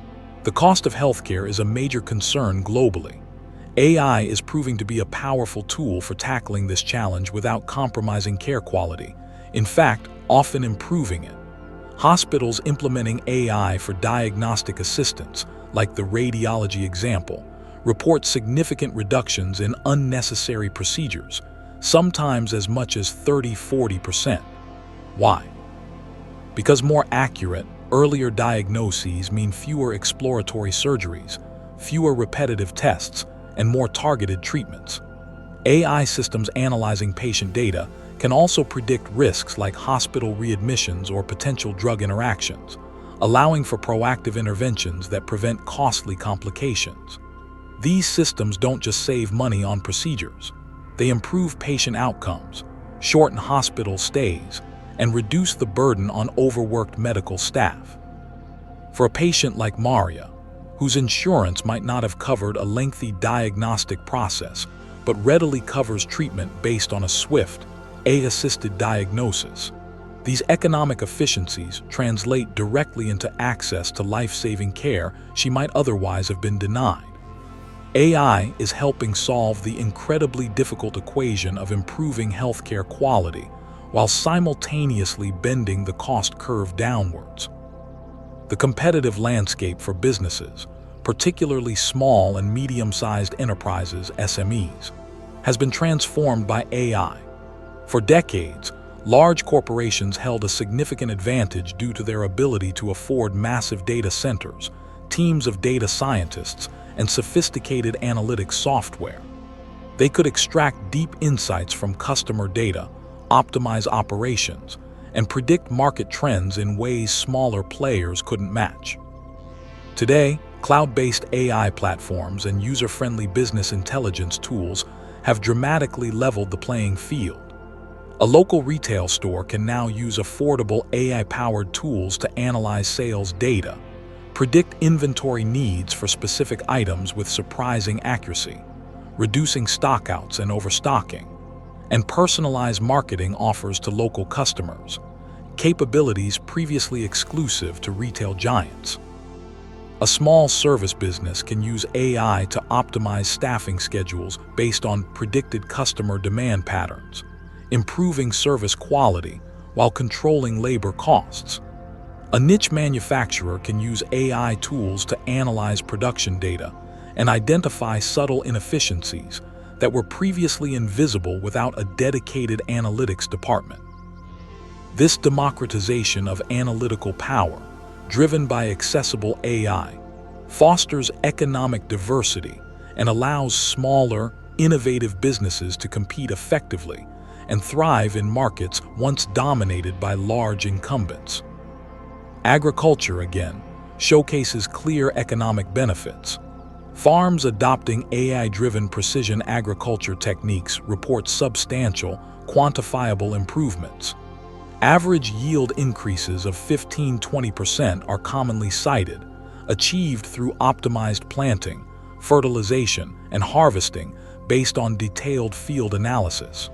The cost of healthcare is a major concern globally. AI is proving to be a powerful tool for tackling this challenge without compromising care quality, in fact, often improving it. Hospitals implementing AI for diagnostic assistance, like the radiology example, report significant reductions in unnecessary procedures, sometimes as much as 30–40%. Why? Because more accurate, earlier diagnoses mean fewer exploratory surgeries, fewer repetitive tests, and more targeted treatments. AI systems analyzing patient data can also predict risks like hospital readmissions or potential drug interactions, allowing for proactive interventions that prevent costly complications. These systems don't just save money on procedures. They improve patient outcomes, shorten hospital stays, and reduce the burden on overworked medical staff. For a patient like Maria, whose insurance might not have covered a lengthy diagnostic process, but readily covers treatment based on a swift, AI-assisted diagnosis, these economic efficiencies translate directly into access to life-saving care she might otherwise have been denied. AI is helping solve the incredibly difficult equation of improving healthcare quality while simultaneously bending the cost curve downwards. The competitive landscape for businesses, particularly small and medium-sized enterprises (SMEs), has been transformed by AI. For decades, large corporations held a significant advantage due to their ability to afford massive data centers, teams of data scientists, and sophisticated analytics software. They could extract deep insights from customer data, optimize operations, and predict market trends in ways smaller players couldn't match. Today, cloud-based AI platforms and user-friendly business intelligence tools have dramatically leveled the playing field. A local retail store can now use affordable AI-powered tools to analyze sales data, predict inventory needs for specific items with surprising accuracy, reducing stockouts and overstocking, and personalize marketing offers to local customers, capabilities previously exclusive to retail giants. A small service business can use AI to optimize staffing schedules based on predicted customer demand patterns, improving service quality while controlling labor costs. A niche manufacturer can use AI tools to analyze production data and identify subtle inefficiencies that were previously invisible without a dedicated analytics department. This democratization of analytical power, driven by accessible AI, fosters economic diversity and allows smaller, innovative businesses to compete effectively and thrive in markets once dominated by large incumbents. Agriculture, again, showcases clear economic benefits. Farms adopting AI-driven precision agriculture techniques report substantial, quantifiable improvements. Average yield increases of 15–20% are commonly cited, achieved through optimized planting, fertilization, and harvesting based on detailed field analysis.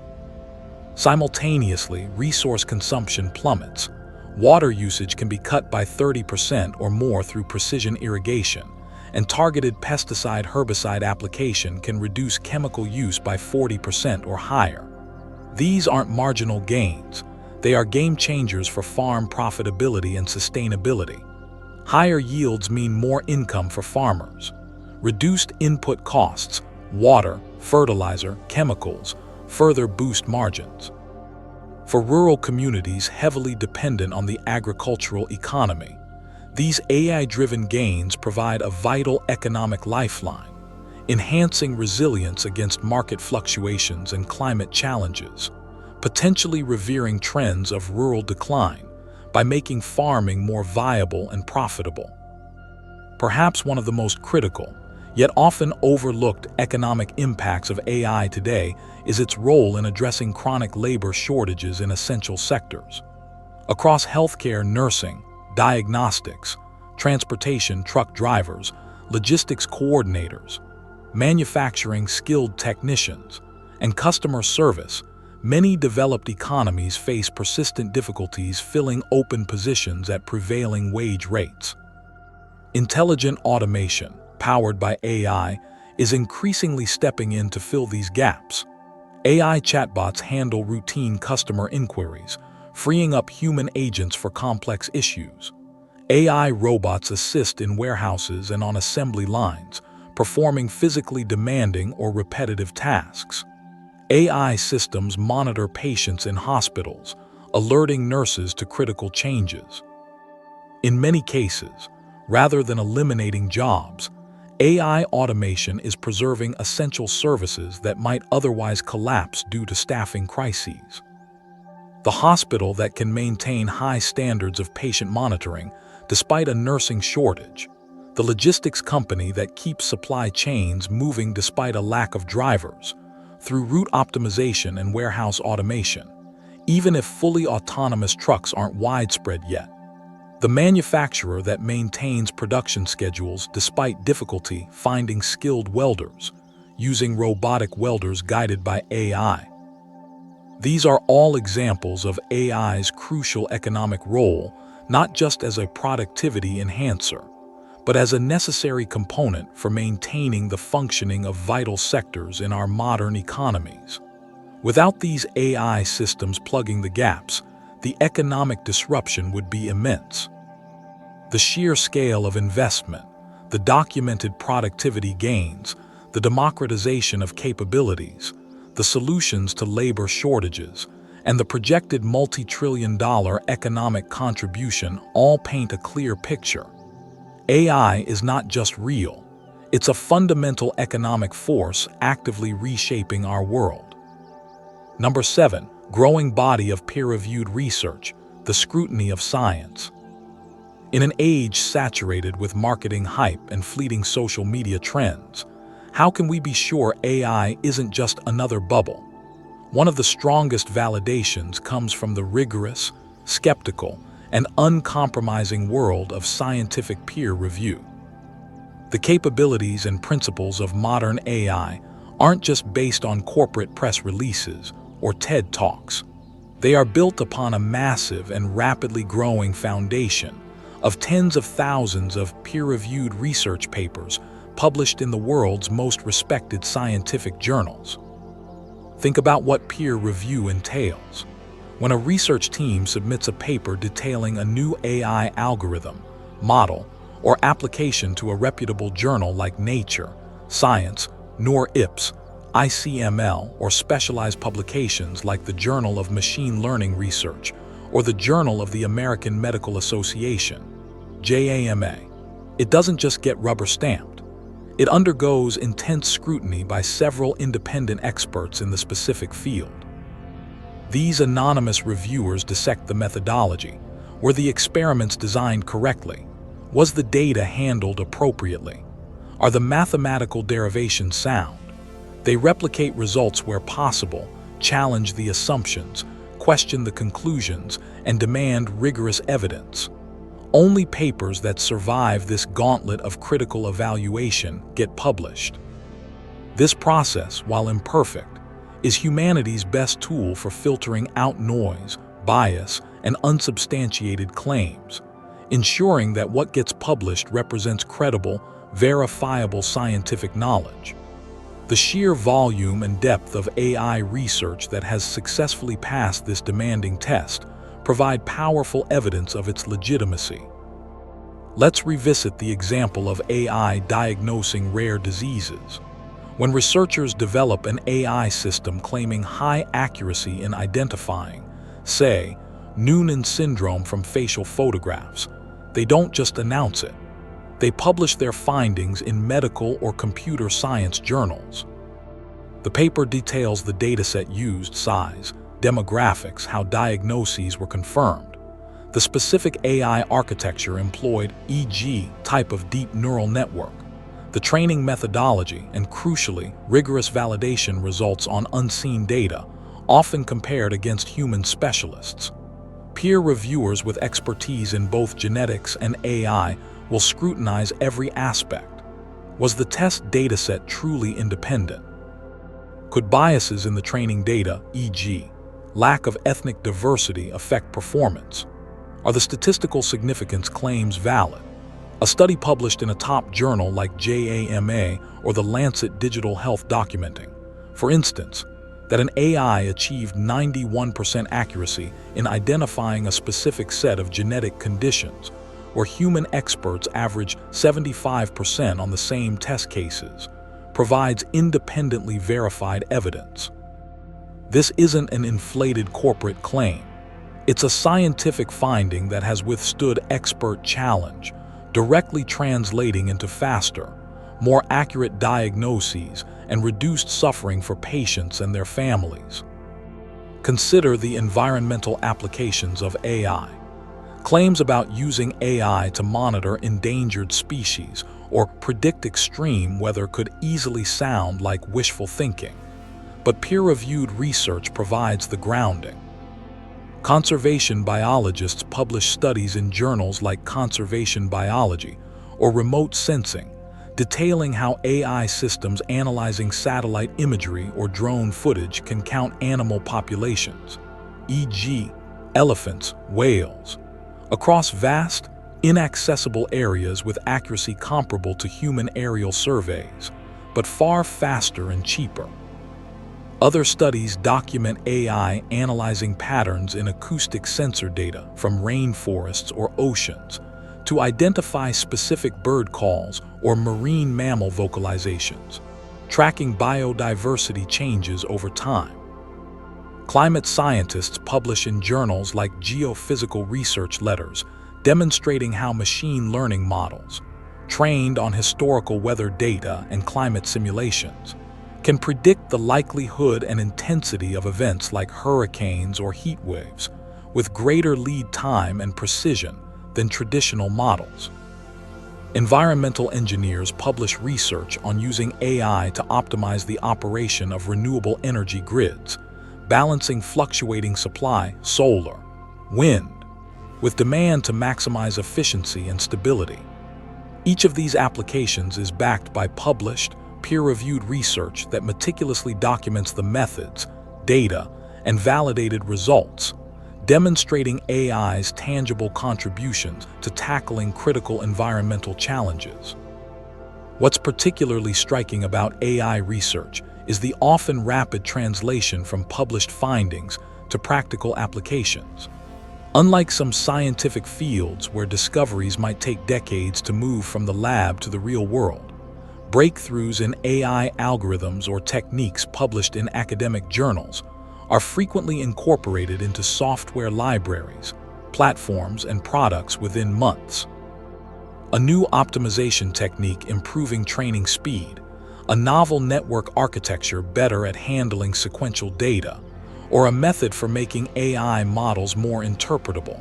Simultaneously, resource consumption plummets. Water usage can be cut by 30% or more through precision irrigation, and targeted pesticide-herbicide application can reduce chemical use by 40% or higher. These aren't marginal gains. They are game changers for farm profitability and sustainability. Higher yields mean more income for farmers. Reduced input costs, water, fertilizer, chemicals, further boost margins. For rural communities heavily dependent on the agricultural economy, these AI-driven gains provide a vital economic lifeline, enhancing resilience against market fluctuations and climate challenges, potentially reversing trends of rural decline by making farming more viable and profitable. Perhaps one of the most critical, yet often overlooked economic impacts of AI today is its role in addressing chronic labor shortages in essential sectors. Across healthcare, nursing, diagnostics, transportation, truck drivers, logistics coordinators, manufacturing skilled technicians, and customer service, many developed economies face persistent difficulties filling open positions at prevailing wage rates. Intelligent automation, powered by AI, is increasingly stepping in to fill these gaps. AI chatbots handle routine customer inquiries, freeing up human agents for complex issues. AI robots assist in warehouses and on assembly lines, performing physically demanding or repetitive tasks. AI systems monitor patients in hospitals, alerting nurses to critical changes. In many cases, rather than eliminating jobs, AI automation is preserving essential services that might otherwise collapse due to staffing crises. The hospital that can maintain high standards of patient monitoring despite a nursing shortage, the logistics company that keeps supply chains moving despite a lack of drivers, through route optimization and warehouse automation, even if fully autonomous trucks aren't widespread yet. The manufacturer that maintains production schedules despite difficulty finding skilled welders, using robotic welders guided by AI. These are all examples of AI's crucial economic role, not just as a productivity enhancer, but as a necessary component for maintaining the functioning of vital sectors in our modern economies. Without these AI systems plugging the gaps, the economic disruption would be immense. The sheer scale of investment, the documented productivity gains, the democratization of capabilities, the solutions to labor shortages, and the projected multi-trillion-dollar economic contribution all paint a clear picture. AI is not just real, it's a fundamental economic force actively reshaping our world. Number 7. Growing body of peer-reviewed research, the scrutiny of science. In an age saturated with marketing hype and fleeting social media trends, how can we be sure AI isn't just another bubble? One of the strongest validations comes from the rigorous, skeptical, and uncompromising world of scientific peer review. The capabilities and principles of modern AI aren't just based on corporate press releases or TED Talks. They are built upon a massive and rapidly growing foundation, of tens of thousands of peer-reviewed research papers published in the world's most respected scientific journals. Think about what peer review entails. When a research team submits a paper detailing a new AI algorithm, model, or application to a reputable journal like Nature, Science, nor IPS, ICML, or specialized publications like the Journal of Machine Learning Research or the Journal of the American Medical Association, JAMA, it doesn't just get rubber stamped. It undergoes intense scrutiny by several independent experts in the specific field. These anonymous reviewers dissect the methodology. Were the experiments designed correctly? Was the data handled appropriately? Are the mathematical derivations sound? They replicate results where possible, challenge the assumptions, question the conclusions, and demand rigorous evidence. Only papers that survive this gauntlet of critical evaluation get published. This process, while imperfect, is humanity's best tool for filtering out noise, bias, and unsubstantiated claims, ensuring that what gets published represents credible, verifiable scientific knowledge. The sheer volume and depth of AI research that has successfully passed this demanding test provide powerful evidence of its legitimacy. Let's revisit the example of AI diagnosing rare diseases. When researchers develop an AI system claiming high accuracy in identifying, say, Noonan syndrome from facial photographs, they don't just announce it. They publish their findings in medical or computer science journals. The paper details the dataset used, size, demographics, how diagnoses were confirmed, the specific AI architecture employed, e.g., type of deep neural network, the training methodology, and crucially, rigorous validation results on unseen data, often compared against human specialists. Peer reviewers with expertise in both genetics and AI will scrutinize every aspect. Was the test dataset truly independent? Could biases in the training data, e.g., lack of ethnic diversity, affect performance? Are the statistical significance claims valid? A study published in a top journal like JAMA or the Lancet Digital Health documenting, for instance, that an AI achieved 91% accuracy in identifying a specific set of genetic conditions, where human experts average 75% on the same test cases, provides independently verified evidence. This isn't an inflated corporate claim. It's a scientific finding that has withstood expert challenge, directly translating into faster, more accurate diagnoses and reduced suffering for patients and their families. Consider the environmental applications of AI. Claims about using AI to monitor endangered species or predict extreme weather could easily sound like wishful thinking, but peer-reviewed research provides the grounding. Conservation biologists publish studies in journals like Conservation Biology or Remote Sensing, detailing how AI systems analyzing satellite imagery or drone footage can count animal populations, e.g., elephants, whales, across vast, inaccessible areas with accuracy comparable to human aerial surveys, but far faster and cheaper. Other studies document AI analyzing patterns in acoustic sensor data from rainforests or oceans to identify specific bird calls or marine mammal vocalizations, tracking biodiversity changes over time. Climate scientists publish in journals like Geophysical Research letters demonstrating how machine learning models, trained on historical weather data and climate simulations, can predict the likelihood and intensity of events like hurricanes or heat waves with greater lead time and precision than traditional models. Environmental engineers publish research on using AI to optimize the operation of renewable energy grids, balancing fluctuating supply, solar, wind, with demand to maximize efficiency and stability. Each of these applications is backed by published, peer-reviewed research that meticulously documents the methods, data, and validated results, demonstrating AI's tangible contributions to tackling critical environmental challenges. What's particularly striking about AI research is the often rapid translation from published findings to practical applications. Unlike some scientific fields where discoveries might take decades to move from the lab to the real world, breakthroughs in AI algorithms or techniques published in academic journals are frequently incorporated into software libraries, platforms, and products within months. A new optimization technique improving training speed, a novel network architecture better at handling sequential data, or a method for making AI models more interpretable.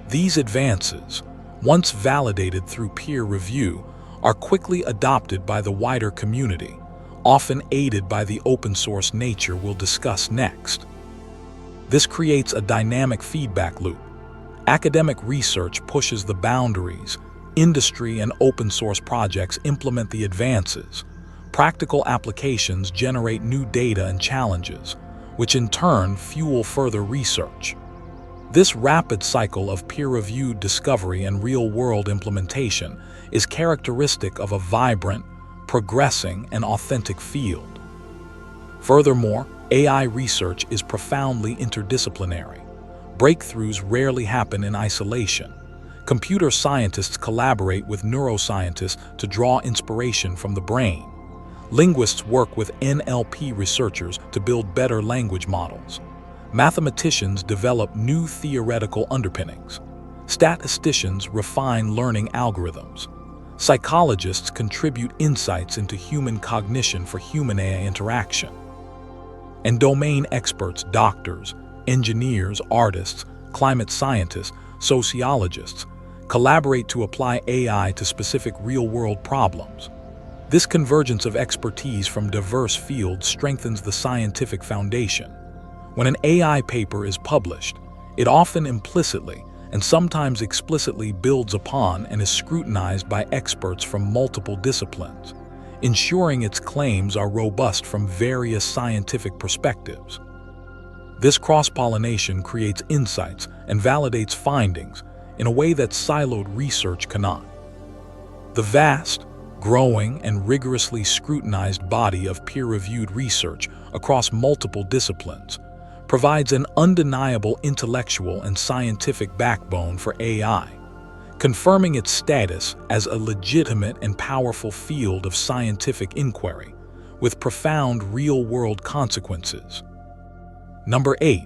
These advances, once validated through peer review, are quickly adopted by the wider community, often aided by the open-source nature we'll discuss next. This creates a dynamic feedback loop. Academic research pushes the boundaries, industry and open-source projects implement the advances, practical applications generate new data and challenges, which in turn fuel further research. This rapid cycle of peer-reviewed discovery and real-world implementation is characteristic of a vibrant, progressing, and authentic field. Furthermore, AI research is profoundly interdisciplinary. Breakthroughs rarely happen in isolation. Computer scientists collaborate with neuroscientists to draw inspiration from the brain. Linguists work with NLP researchers to build better language models. Mathematicians develop new theoretical underpinnings. Statisticians refine learning algorithms. Psychologists contribute insights into human cognition for human-AI interaction. And domain experts, doctors, engineers, artists, climate scientists, sociologists, collaborate to apply AI to specific real-world problems. This convergence of expertise from diverse fields strengthens the scientific foundation. When an AI paper is published, it often implicitly and sometimes explicitly builds upon and is scrutinized by experts from multiple disciplines, ensuring its claims are robust from various scientific perspectives. This cross-pollination creates insights and validates findings in a way that siloed research cannot. The vast, growing, and rigorously scrutinized body of peer-reviewed research across multiple disciplines provides an undeniable intellectual and scientific backbone for AI, confirming its status as a legitimate and powerful field of scientific inquiry with profound real-world consequences. Number 8.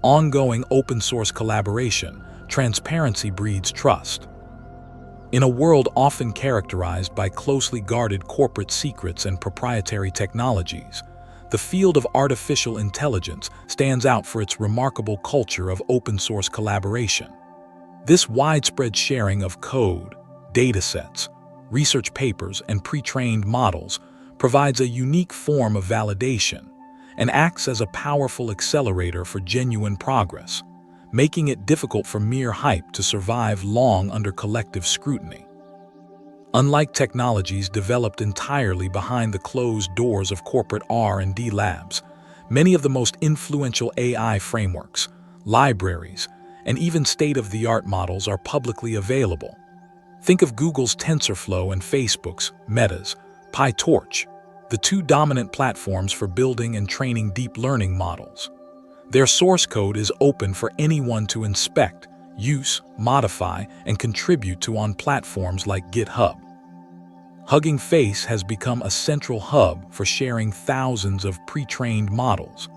Ongoing open-source collaboration. Transparency breeds trust. In a world often characterized by closely guarded corporate secrets and proprietary technologies, the field of artificial intelligence stands out for its remarkable culture of open-source collaboration. This widespread sharing of code, datasets, research papers, and pre-trained models provides a unique form of validation and acts as a powerful accelerator for genuine progress, making it difficult for mere hype to survive long under collective scrutiny. Unlike technologies developed entirely behind the closed doors of corporate R&D labs, many of the most influential AI frameworks, libraries, and even state-of-the-art models are publicly available. Think of Google's TensorFlow and Facebook's, Meta's, PyTorch, the two dominant platforms for building and training deep learning models. Their source code is open for anyone to inspect, use, modify, and contribute to on platforms like GitHub. Hugging Face has become a central hub for sharing thousands of pre-trained models,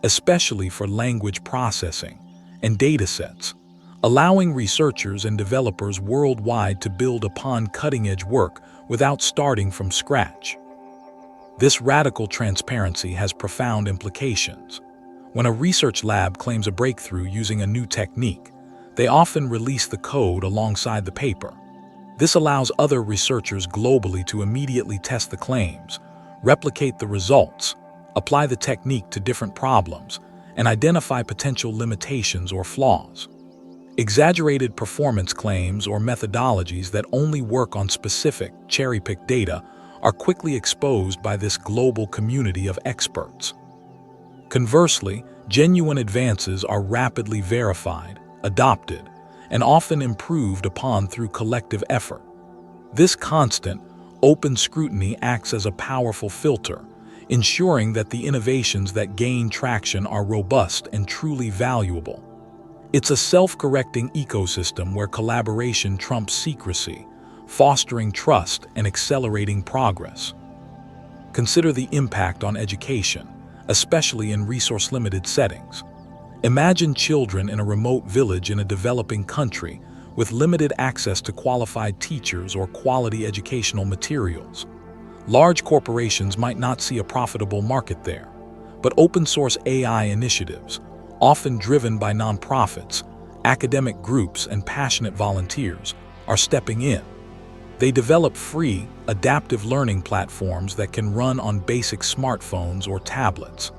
especially for language processing and datasets, allowing researchers and developers worldwide to build upon cutting-edge work without starting from scratch. This radical transparency has profound implications. When a research lab claims a breakthrough using a new technique, they often release the code alongside the paper. This allows other researchers globally to immediately test the claims, replicate the results, apply the technique to different problems, and identify potential limitations or flaws. Exaggerated performance claims or methodologies that only work on specific, cherry-picked data are quickly exposed by this global community of experts. Conversely, Genuine advances are rapidly verified, adopted, and often improved upon through collective effort. This constant, open scrutiny acts as a powerful filter, ensuring that the innovations that gain traction are robust and truly valuable. It's a self-correcting ecosystem where collaboration trumps secrecy, fostering trust and accelerating progress. Consider the impact on education, especially in resource-limited settings. Imagine children in a remote village in a developing country with limited access to qualified teachers or quality educational materials. Large corporations might not see a profitable market there, but open-source AI initiatives, often driven by nonprofits, academic groups, and passionate volunteers, are stepping in. They develop free, adaptive learning platforms that can run on basic smartphones or tablets.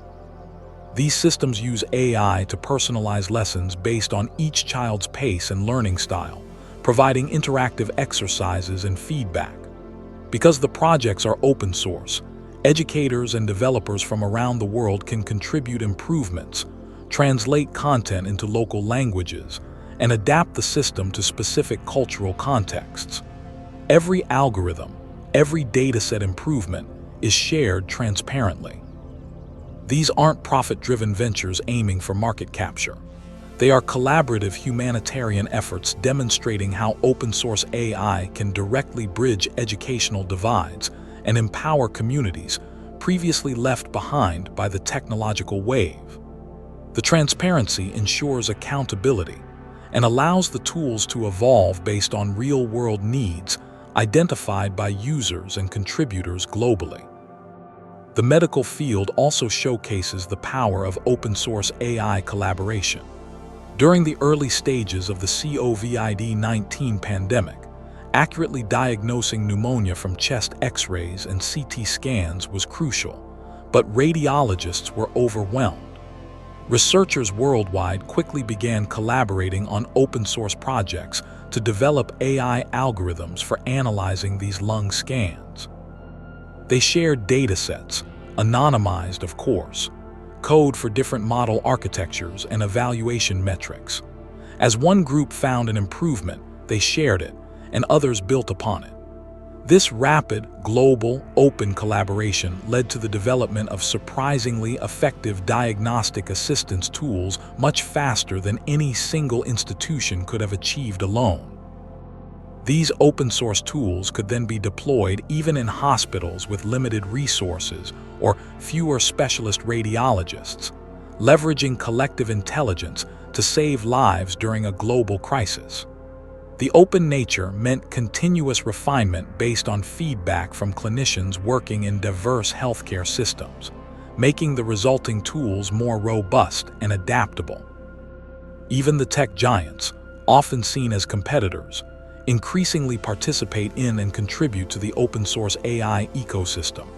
These systems use AI to personalize lessons based on each child's pace and learning style, providing interactive exercises and feedback. Because the projects are open source, educators and developers from around the world can contribute improvements, translate content into local languages, and adapt the system to specific cultural contexts. Every algorithm, every dataset improvement is shared transparently. These aren't profit-driven ventures aiming for market capture. They are collaborative humanitarian efforts demonstrating how open-source AI can directly bridge educational divides and empower communities previously left behind by the technological wave. The transparency ensures accountability and allows the tools to evolve based on real-world needs identified by users and contributors globally. The medical field also showcases the power of open-source AI collaboration. During the early stages of the COVID-19 pandemic, accurately diagnosing pneumonia from chest X-rays and CT scans was crucial, but radiologists were overwhelmed. Researchers worldwide quickly began collaborating on open-source projects to develop AI algorithms for analyzing these lung scans. They shared datasets, anonymized of course, code for different model architectures and evaluation metrics. As one group found an improvement, they shared it, and others built upon it. This rapid, global, open collaboration led to the development of surprisingly effective diagnostic assistance tools much faster than any single institution could have achieved alone. These open-source tools could then be deployed even in hospitals with limited resources or fewer specialist radiologists, leveraging collective intelligence to save lives during a global crisis. The open nature meant continuous refinement based on feedback from clinicians working in diverse healthcare systems, making the resulting tools more robust and adaptable. Even the tech giants, often seen as competitors, increasingly participate in and contribute to the open-source AI ecosystem.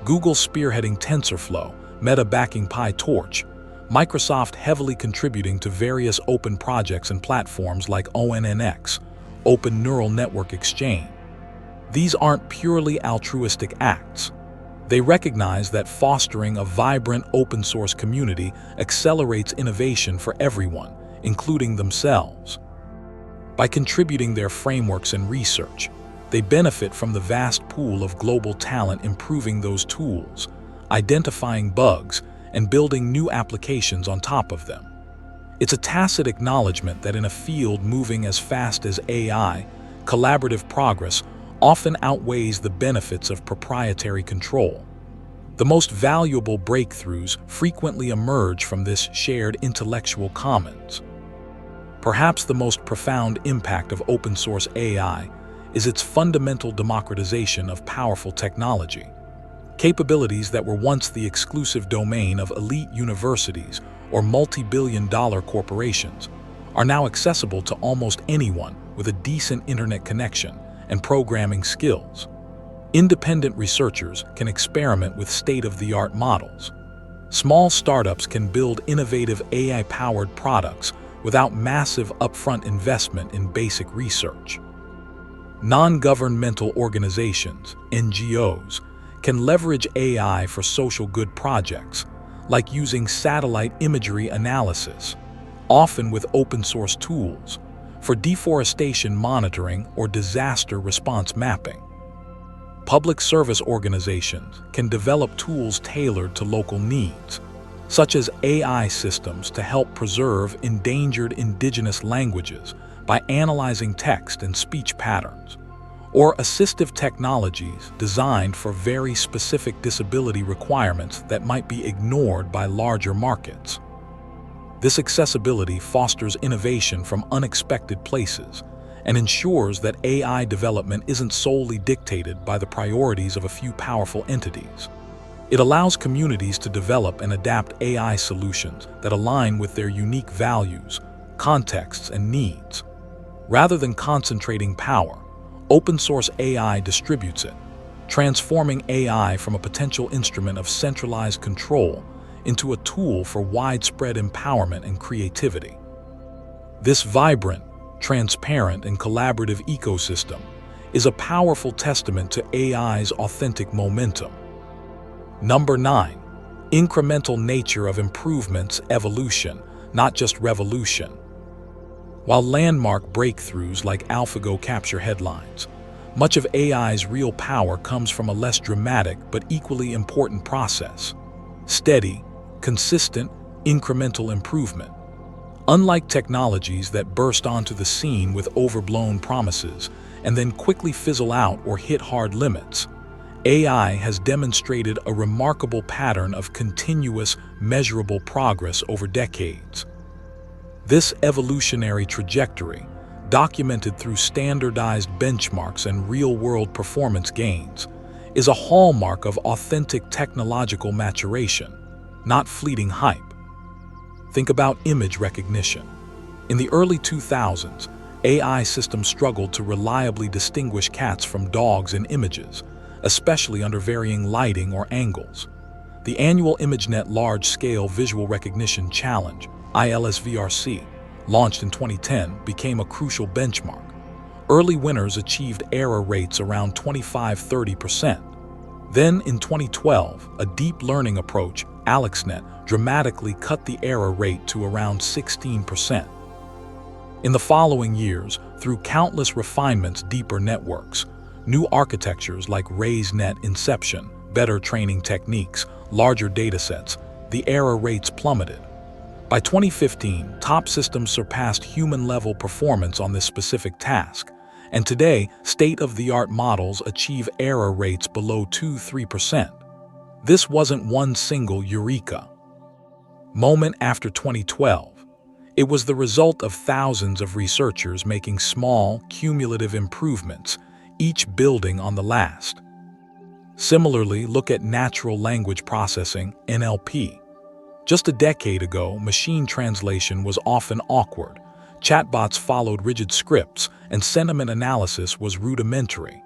Google spearheading TensorFlow, Meta backing PyTorch, Microsoft heavily contributing to various open projects and platforms like ONNX, Open Neural Network Exchange. These aren't purely altruistic acts. They recognize that fostering a vibrant open-source community accelerates innovation for everyone, including themselves. By contributing their frameworks and research, they benefit from the vast pool of global talent improving those tools, identifying bugs, and building new applications on top of them. It's a tacit acknowledgement that in a field moving as fast as AI, collaborative progress often outweighs the benefits of proprietary control. The most valuable breakthroughs frequently emerge from this shared intellectual commons. Perhaps the most profound impact of open-source AI is its fundamental democratization of powerful technology. Capabilities that were once the exclusive domain of elite universities or multi-billion-dollar corporations are now accessible to almost anyone with a decent internet connection and programming skills. Independent researchers can experiment with state-of-the-art models. Small startups can build innovative AI-powered products without massive upfront investment in basic research. Non-governmental organizations, NGOs, can leverage AI for social good projects, like using satellite imagery analysis, often with open-source tools, for deforestation monitoring or disaster response mapping. Public service organizations can develop tools tailored to local needs, such as AI systems to help preserve endangered indigenous languages by analyzing text and speech patterns, or assistive technologies designed for very specific disability requirements that might be ignored by larger markets. This accessibility fosters innovation from unexpected places and ensures that AI development isn't solely dictated by the priorities of a few powerful entities. It allows communities to develop and adapt AI solutions that align with their unique values, contexts, and needs. Rather than concentrating power, open-source AI distributes it, transforming AI from a potential instrument of centralized control into a tool for widespread empowerment and creativity. This vibrant, transparent, and collaborative ecosystem is a powerful testament to AI's authentic momentum. Number 9. Incremental nature of improvements, evolution, not just revolution. While landmark breakthroughs like AlphaGo capture headlines, much of AI's real power comes from a less dramatic but equally important process: steady, consistent, incremental improvement. Unlike technologies that burst onto the scene with overblown promises and then quickly fizzle out or hit hard limits, AI has demonstrated a remarkable pattern of continuous, measurable progress over decades. This evolutionary trajectory, documented through standardized benchmarks and real-world performance gains, is a hallmark of authentic technological maturation, not fleeting hype. Think about image recognition. In the early 2000s, AI systems struggled to reliably distinguish cats from dogs in images, especially under varying lighting or angles. The annual ImageNet Large-Scale Visual Recognition Challenge, ILSVRC, launched in 2010, became a crucial benchmark. Early winners achieved error rates around 25–30%. Then, in 2012, a deep learning approach, AlexNet, dramatically cut the error rate to around 16%. In the following years, through countless refinements, deeper networks, new architectures like RayNet Inception, better training techniques, larger datasets, the error rates plummeted. By 2015, top systems surpassed human-level performance on this specific task, and today, state-of-the-art models achieve error rates below 2–3%. This wasn't one single eureka moment after 2012. It was the result of thousands of researchers making small, cumulative improvements, each building on the last. Similarly, look at natural language processing, NLP. Just a decade ago, machine translation was often awkward. Chatbots followed rigid scripts, and sentiment analysis was rudimentary.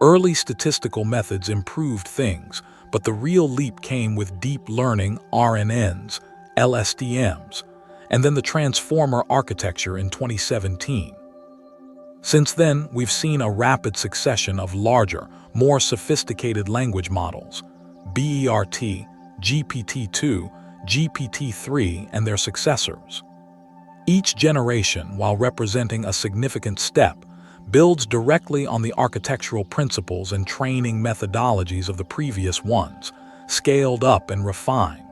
Early statistical methods improved things, but the real leap came with deep learning, RNNs, LSTMs, and then the transformer architecture in 2017. Since then, we've seen a rapid succession of larger, more sophisticated language models, BERT, GPT-2, GPT-3, and their successors. Each generation, while representing a significant step, builds directly on the architectural principles and training methodologies of the previous ones, scaled up and refined.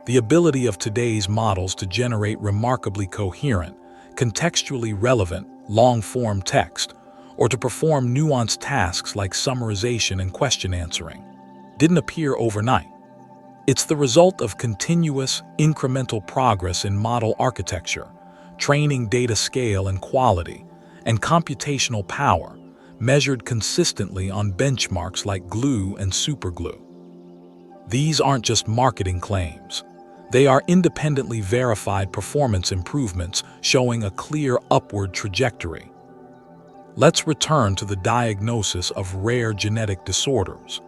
The ability of today's models to generate remarkably coherent, contextually relevant, long-form text, or to perform nuanced tasks like summarization and question answering, didn't appear overnight. It's the result of continuous, incremental progress in model architecture, training data scale and quality, and computational power, measured consistently on benchmarks like glue and superglue. These aren't just marketing claims. They are independently verified performance improvements showing a clear upward trajectory. Let's return to the diagnosis of rare genetic disorders.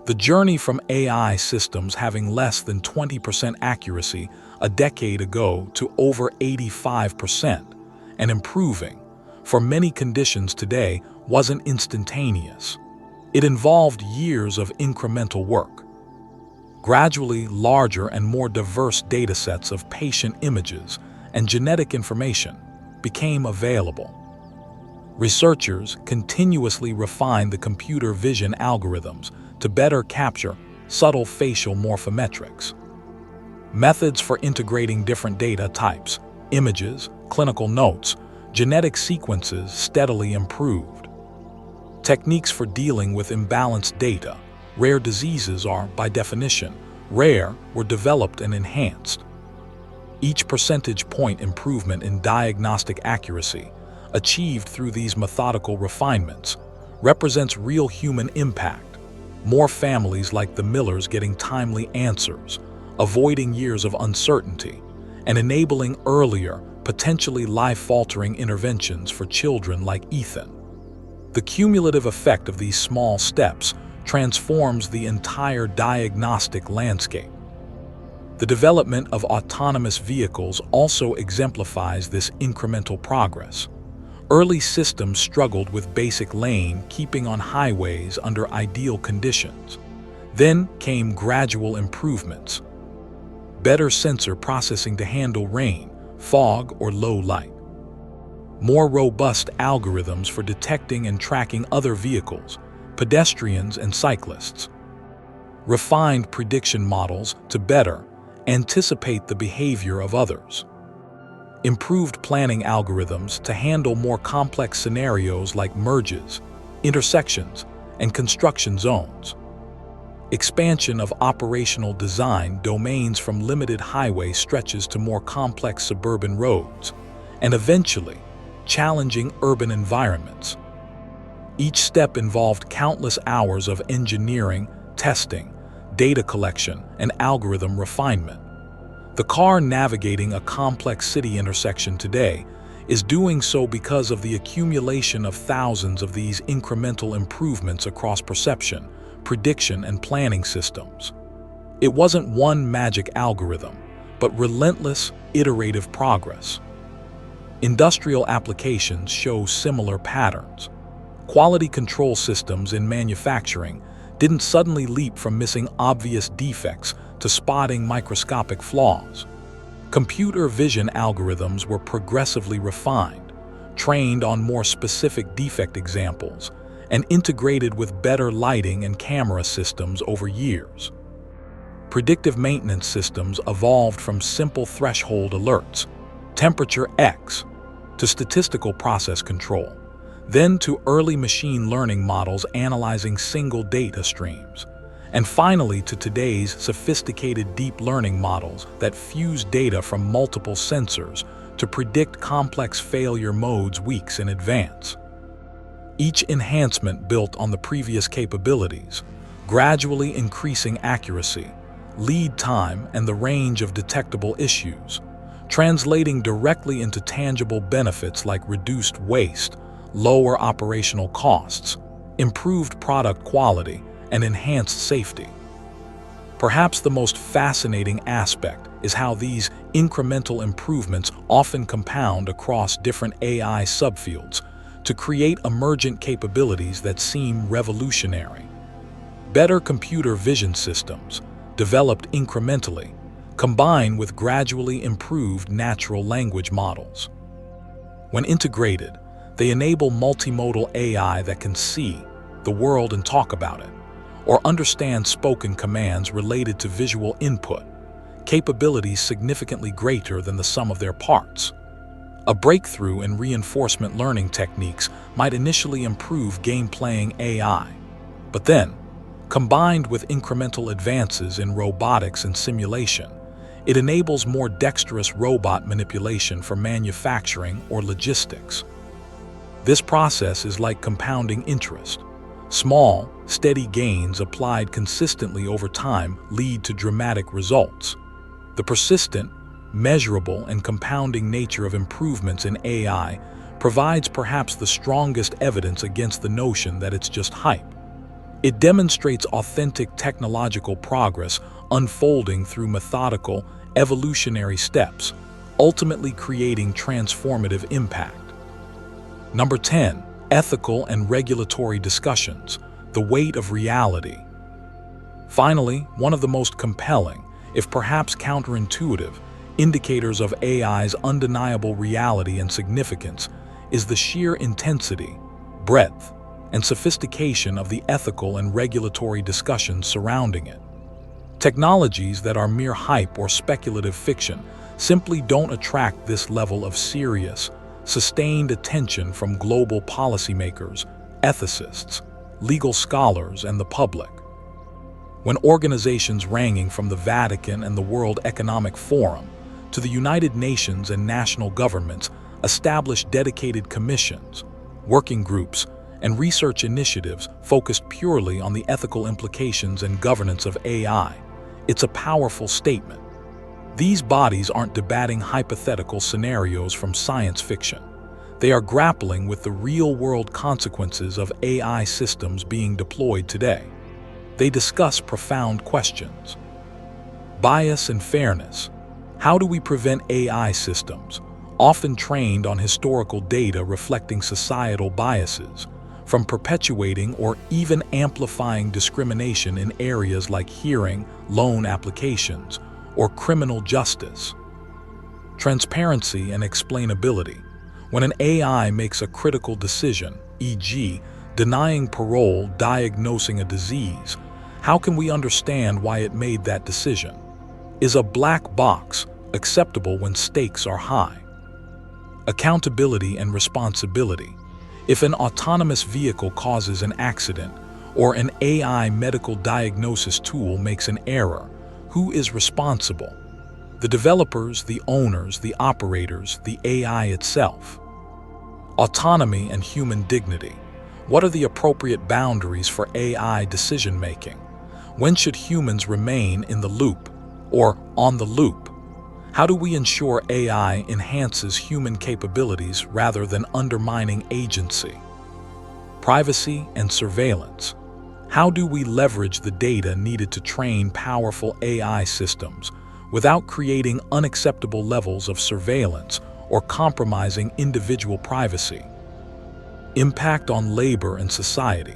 The journey from AI systems having less than 20% accuracy a decade ago to over 85% and improving for many conditions today wasn't instantaneous. It involved years of incremental work. Gradually, larger and more diverse datasets of patient images and genetic information became available. Researchers continuously refined the computer vision algorithms to better capture subtle facial morphometrics. Methods for integrating different data types, images, clinical notes, genetic sequences steadily improved. Techniques for dealing with imbalanced data, rare diseases are, by definition, rare, were developed and enhanced. Each percentage point improvement in diagnostic accuracy, achieved through these methodical refinements, represents real human impact. More families like the Millers getting timely answers, avoiding years of uncertainty, and enabling earlier, potentially life-altering interventions for children like Ethan. The cumulative effect of these small steps transforms the entire diagnostic landscape. The development of autonomous vehicles also exemplifies this incremental progress. Early systems struggled with basic lane keeping on highways under ideal conditions. Then came gradual improvements. Better sensor processing to handle rain, fog, or low light. More robust algorithms for detecting and tracking other vehicles, pedestrians and cyclists. Refined prediction models to better anticipate the behavior of others. Improved planning algorithms to handle more complex scenarios like merges, intersections, and construction zones. Expansion of operational design domains from limited highway stretches to more complex suburban roads, and eventually, challenging urban environments. Each step involved countless hours of engineering, testing, data collection, and algorithm refinement. The car navigating a complex city intersection today is doing so because of the accumulation of thousands of these incremental improvements across perception, prediction, and planning systems. It wasn't one magic algorithm, but relentless, iterative progress. Industrial applications show similar patterns. Quality control systems in manufacturing didn't suddenly leap from missing obvious defects to spotting microscopic flaws. Computer vision algorithms were progressively refined, trained on more specific defect examples, and integrated with better lighting and camera systems over years. Predictive maintenance systems evolved from simple threshold alerts, temperature X, to statistical process control, then to early machine learning models analyzing single data streams, and finally to today's sophisticated deep learning models that fuse data from multiple sensors to predict complex failure modes weeks in advance. Each enhancement built on the previous capabilities, gradually increasing accuracy, lead time, and the range of detectable issues, translating directly into tangible benefits like reduced waste, lower operational costs, improved product quality, and enhanced safety. Perhaps the most fascinating aspect is how these incremental improvements often compound across different AI subfields to create emergent capabilities that seem revolutionary. Better computer vision systems, developed incrementally, combine with gradually improved natural language models. When integrated, they enable multimodal AI that can see the world and talk about it, or understand spoken commands related to visual input, capabilities significantly greater than the sum of their parts. A breakthrough in reinforcement learning techniques might initially improve game-playing AI, but then, combined with incremental advances in robotics and simulation, it enables more dexterous robot manipulation for manufacturing or logistics. This process is like compounding interest. Small, steady gains applied consistently over time lead to dramatic results. The persistent, measurable, and compounding nature of improvements in AI provides perhaps the strongest evidence against the notion that it's just hype. It demonstrates authentic technological progress unfolding through methodical, evolutionary steps, ultimately creating transformative impact. Number 10. Ethical and regulatory discussions, the weight of reality. Finally, one of the most compelling, if perhaps counterintuitive, indicators of AI's undeniable reality and significance is the sheer intensity, breadth, and sophistication of the ethical and regulatory discussions surrounding it. Technologies that are mere hype or speculative fiction simply don't attract this level of serious, sustained attention from global policymakers, ethicists, legal scholars, and the public. When organizations ranging from the Vatican and the World Economic Forum to the United Nations and national governments establish dedicated commissions, working groups, and research initiatives focused purely on the ethical implications and governance of AI, it's a powerful statement. These bodies aren't debating hypothetical scenarios from science fiction. They are grappling with the real-world consequences of AI systems being deployed today. They discuss profound questions. Bias and fairness. How do we prevent AI systems, often trained on historical data reflecting societal biases, from perpetuating or even amplifying discrimination in areas like hearing, loan applications, or criminal justice? Transparency and explainability. When an AI makes a critical decision, e.g., denying parole, diagnosing a disease, how can we understand why it made that decision? Is a black box acceptable when stakes are high? Accountability and responsibility. If an autonomous vehicle causes an accident or an AI medical diagnosis tool makes an error, who is responsible? The developers, the owners, the operators, the AI itself. Autonomy and human dignity. What are the appropriate boundaries for AI decision-making? When should humans remain in the loop or on the loop? How do we ensure AI enhances human capabilities rather than undermining agency? Privacy and surveillance. How do we leverage the data needed to train powerful AI systems without creating unacceptable levels of surveillance or compromising individual privacy? Impact on labor and society.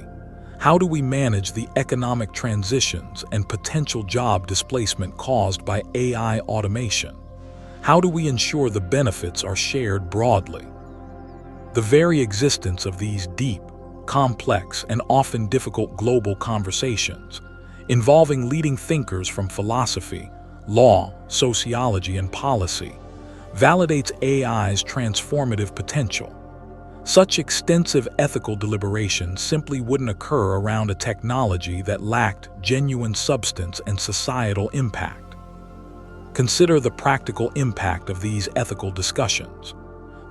How do we manage the economic transitions and potential job displacement caused by AI automation? How do we ensure the benefits are shared broadly? The very existence of these deep, complex, and often difficult global conversations, involving leading thinkers from philosophy, law, sociology, and policy, validates AI's transformative potential. Such extensive ethical deliberations simply wouldn't occur around a technology that lacked genuine substance and societal impact. Consider the practical impact of these ethical discussions.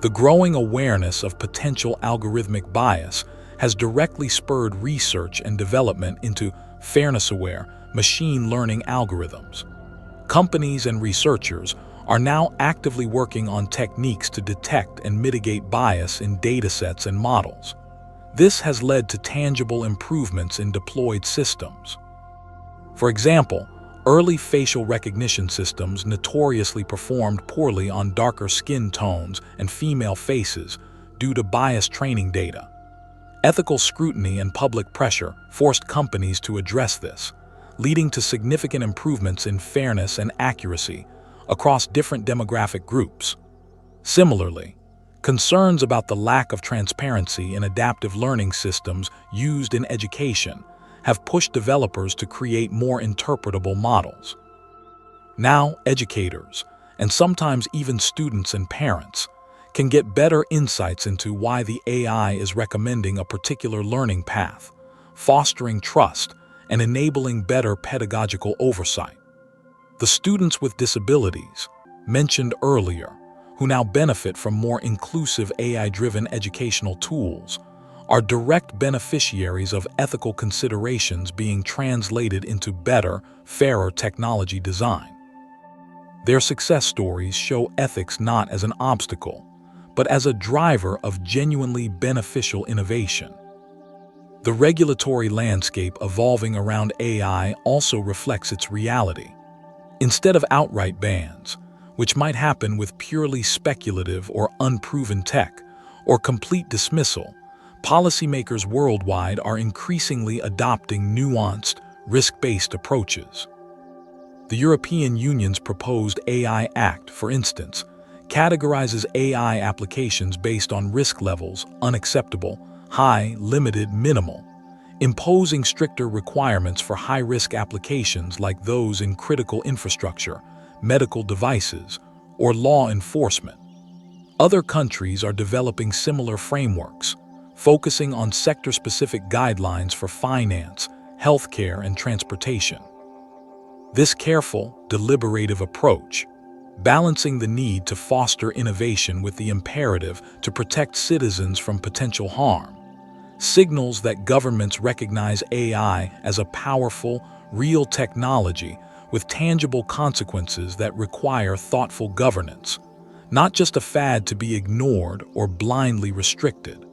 The growing awareness of potential algorithmic bias has directly spurred research and development into fairness-aware, machine learning algorithms. Companies and researchers are now actively working on techniques to detect and mitigate bias in datasets and models. This has led to tangible improvements in deployed systems. For example, early facial recognition systems notoriously performed poorly on darker skin tones and female faces due to biased training data. Ethical scrutiny and public pressure forced companies to address this, leading to significant improvements in fairness and accuracy across different demographic groups. Similarly, concerns about the lack of transparency in adaptive learning systems used in education have pushed developers to create more interpretable models. Now, educators, and sometimes even students and parents, can get better insights into why the AI is recommending a particular learning path, fostering trust and enabling better pedagogical oversight. The students with disabilities, mentioned earlier, who now benefit from more inclusive AI-driven educational tools, are direct beneficiaries of ethical considerations being translated into better, fairer technology design. Their success stories show ethics not as an obstacle, but as a driver of genuinely beneficial innovation. The regulatory landscape evolving around AI also reflects its reality. Instead of outright bans, which might happen with purely speculative or unproven tech, or complete dismissal, policymakers worldwide are increasingly adopting nuanced, risk-based approaches. The European Union's proposed AI Act, for instance, categorizes AI applications based on risk levels: unacceptable, high, limited, minimal, imposing stricter requirements for high-risk applications like those in critical infrastructure, medical devices, or law enforcement. Other countries are developing similar frameworks, focusing on sector-specific guidelines for finance, healthcare, and transportation. This careful, deliberative approach, balancing the need to foster innovation with the imperative to protect citizens from potential harm, signals that governments recognize AI as a powerful, real technology with tangible consequences that require thoughtful governance, not just a fad to be ignored or blindly restricted.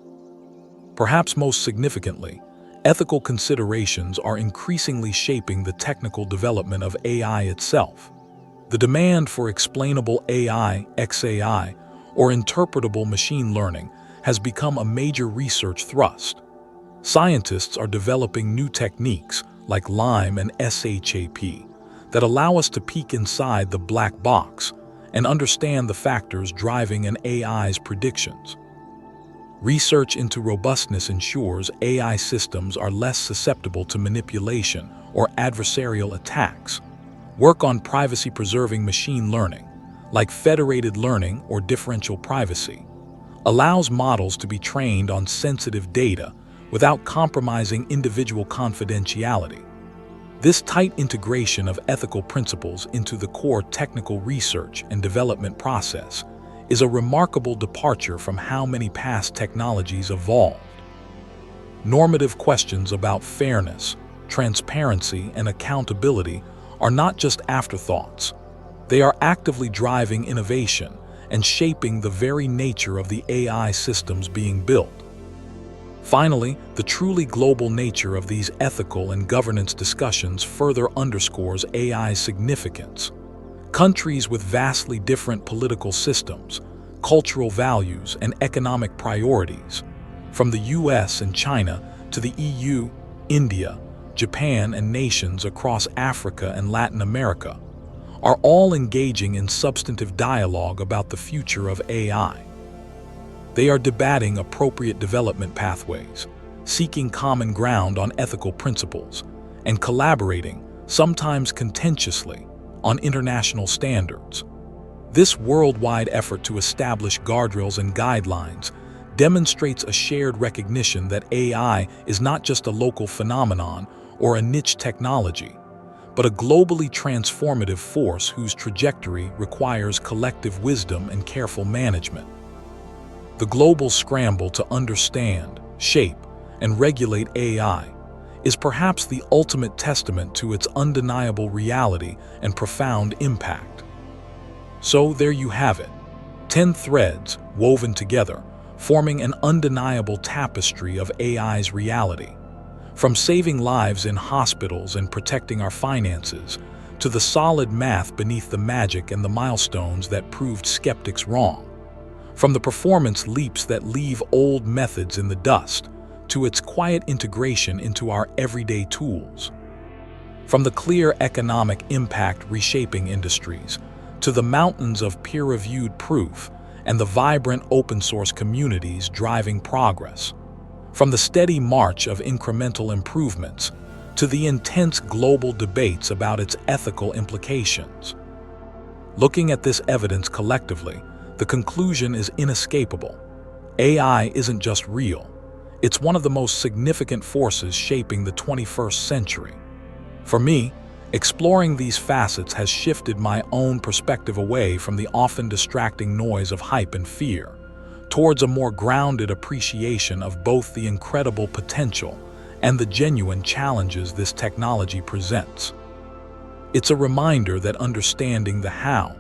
Perhaps most significantly, ethical considerations are increasingly shaping the technical development of AI itself. The demand for explainable AI, XAI, or interpretable machine learning has become a major research thrust. Scientists are developing new techniques like LIME and SHAP that allow us to peek inside the black box and understand the factors driving an AI's predictions. Research into robustness ensures AI systems are less susceptible to manipulation or adversarial attacks. Work on privacy-preserving machine learning, like federated learning or differential privacy, allows models to be trained on sensitive data without compromising individual confidentiality. This tight integration of ethical principles into the core technical research and development process is a remarkable departure from how many past technologies evolved. Normative questions about fairness, transparency, and accountability are not just afterthoughts. They are actively driving innovation and shaping the very nature of the AI systems being built. Finally, the truly global nature of these ethical and governance discussions further underscores AI's significance. Countries with vastly different political systems, cultural values, and economic priorities, from the US and China to the EU, India, Japan, and nations across Africa and Latin America, are all engaging in substantive dialogue about the future of AI. They are debating appropriate development pathways, seeking common ground on ethical principles, and collaborating, sometimes contentiously, on international standards. This worldwide effort to establish guardrails and guidelines demonstrates a shared recognition that AI is not just a local phenomenon or a niche technology, but a globally transformative force whose trajectory requires collective wisdom and careful management. The global scramble to understand, shape, and regulate AI is perhaps the ultimate testament to its undeniable reality and profound impact. So there you have it, 10 threads woven together, forming an undeniable tapestry of AI's reality. From saving lives in hospitals and protecting our finances, to the solid math beneath the magic and the milestones that proved skeptics wrong. From the performance leaps that leave old methods in the dust, to its quiet integration into our everyday tools. From the clear economic impact reshaping industries, to the mountains of peer-reviewed proof and the vibrant open-source communities driving progress. From the steady march of incremental improvements, to the intense global debates about its ethical implications. Looking at this evidence collectively, the conclusion is inescapable. AI isn't just real. It's one of the most significant forces shaping the 21st century. For me, exploring these facets has shifted my own perspective away from the often distracting noise of hype and fear, towards a more grounded appreciation of both the incredible potential and the genuine challenges this technology presents. It's a reminder that understanding the how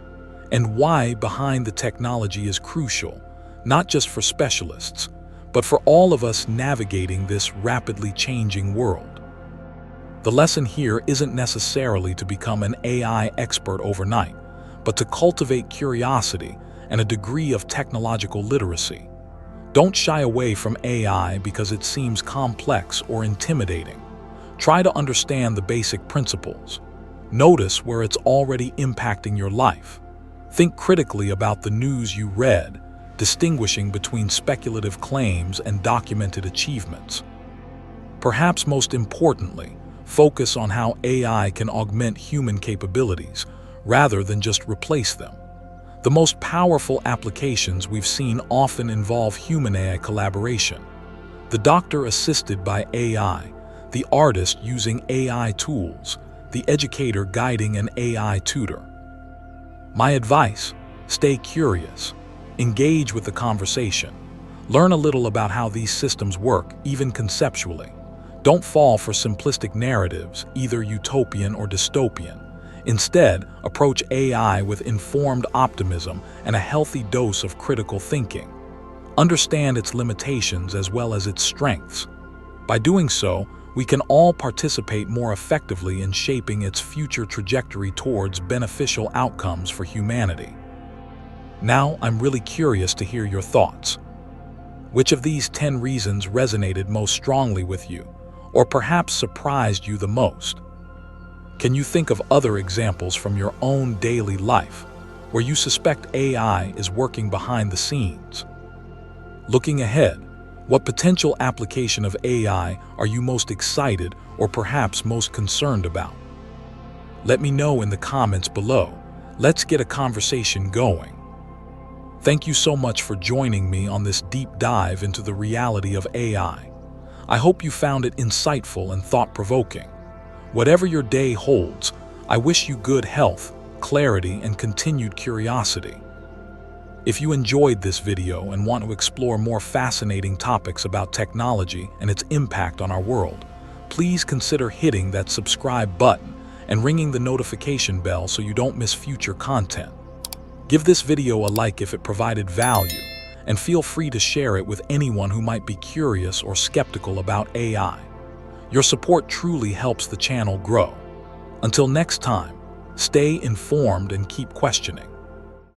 and why behind the technology is crucial, not just for specialists, but for all of us navigating this rapidly changing world. The lesson here isn't necessarily to become an AI expert overnight, but to cultivate curiosity and a degree of technological literacy. Don't shy away from AI because it seems complex or intimidating. Try to understand the basic principles. Notice where it's already impacting your life. Think critically about the news you read, distinguishing between speculative claims and documented achievements. Perhaps most importantly, focus on how AI can augment human capabilities rather than just replace them. The most powerful applications we've seen often involve human-AI collaboration. The doctor assisted by AI, the artist using AI tools, the educator guiding an AI tutor. My advice: stay curious, engage with the conversation, learn a little about how these systems work, even conceptually. Don't fall for simplistic narratives, either utopian or dystopian. Instead, approach AI with informed optimism and a healthy dose of critical thinking. Understand its limitations as well as its strengths. By doing so, we can all participate more effectively in shaping its future trajectory towards beneficial outcomes for humanity. Now, I'm really curious to hear your thoughts. Which of these 10 reasons resonated most strongly with you, or perhaps surprised you the most? Can you think of other examples from your own daily life where you suspect AI is working behind the scenes? Looking ahead, what potential application of AI are you most excited or perhaps most concerned about? Let me know in the comments below. Let's get a conversation going. Thank you so much for joining me on this deep dive into the reality of AI. I hope you found it insightful and thought-provoking. Whatever your day holds, I wish you good health, clarity, and continued curiosity. If you enjoyed this video and want to explore more fascinating topics about technology and its impact on our world, please consider hitting that subscribe button and ringing the notification bell so you don't miss future content. Give this video a like if it provided value, and feel free to share it with anyone who might be curious or skeptical about AI. Your support truly helps the channel grow. Until next time, stay informed and keep questioning.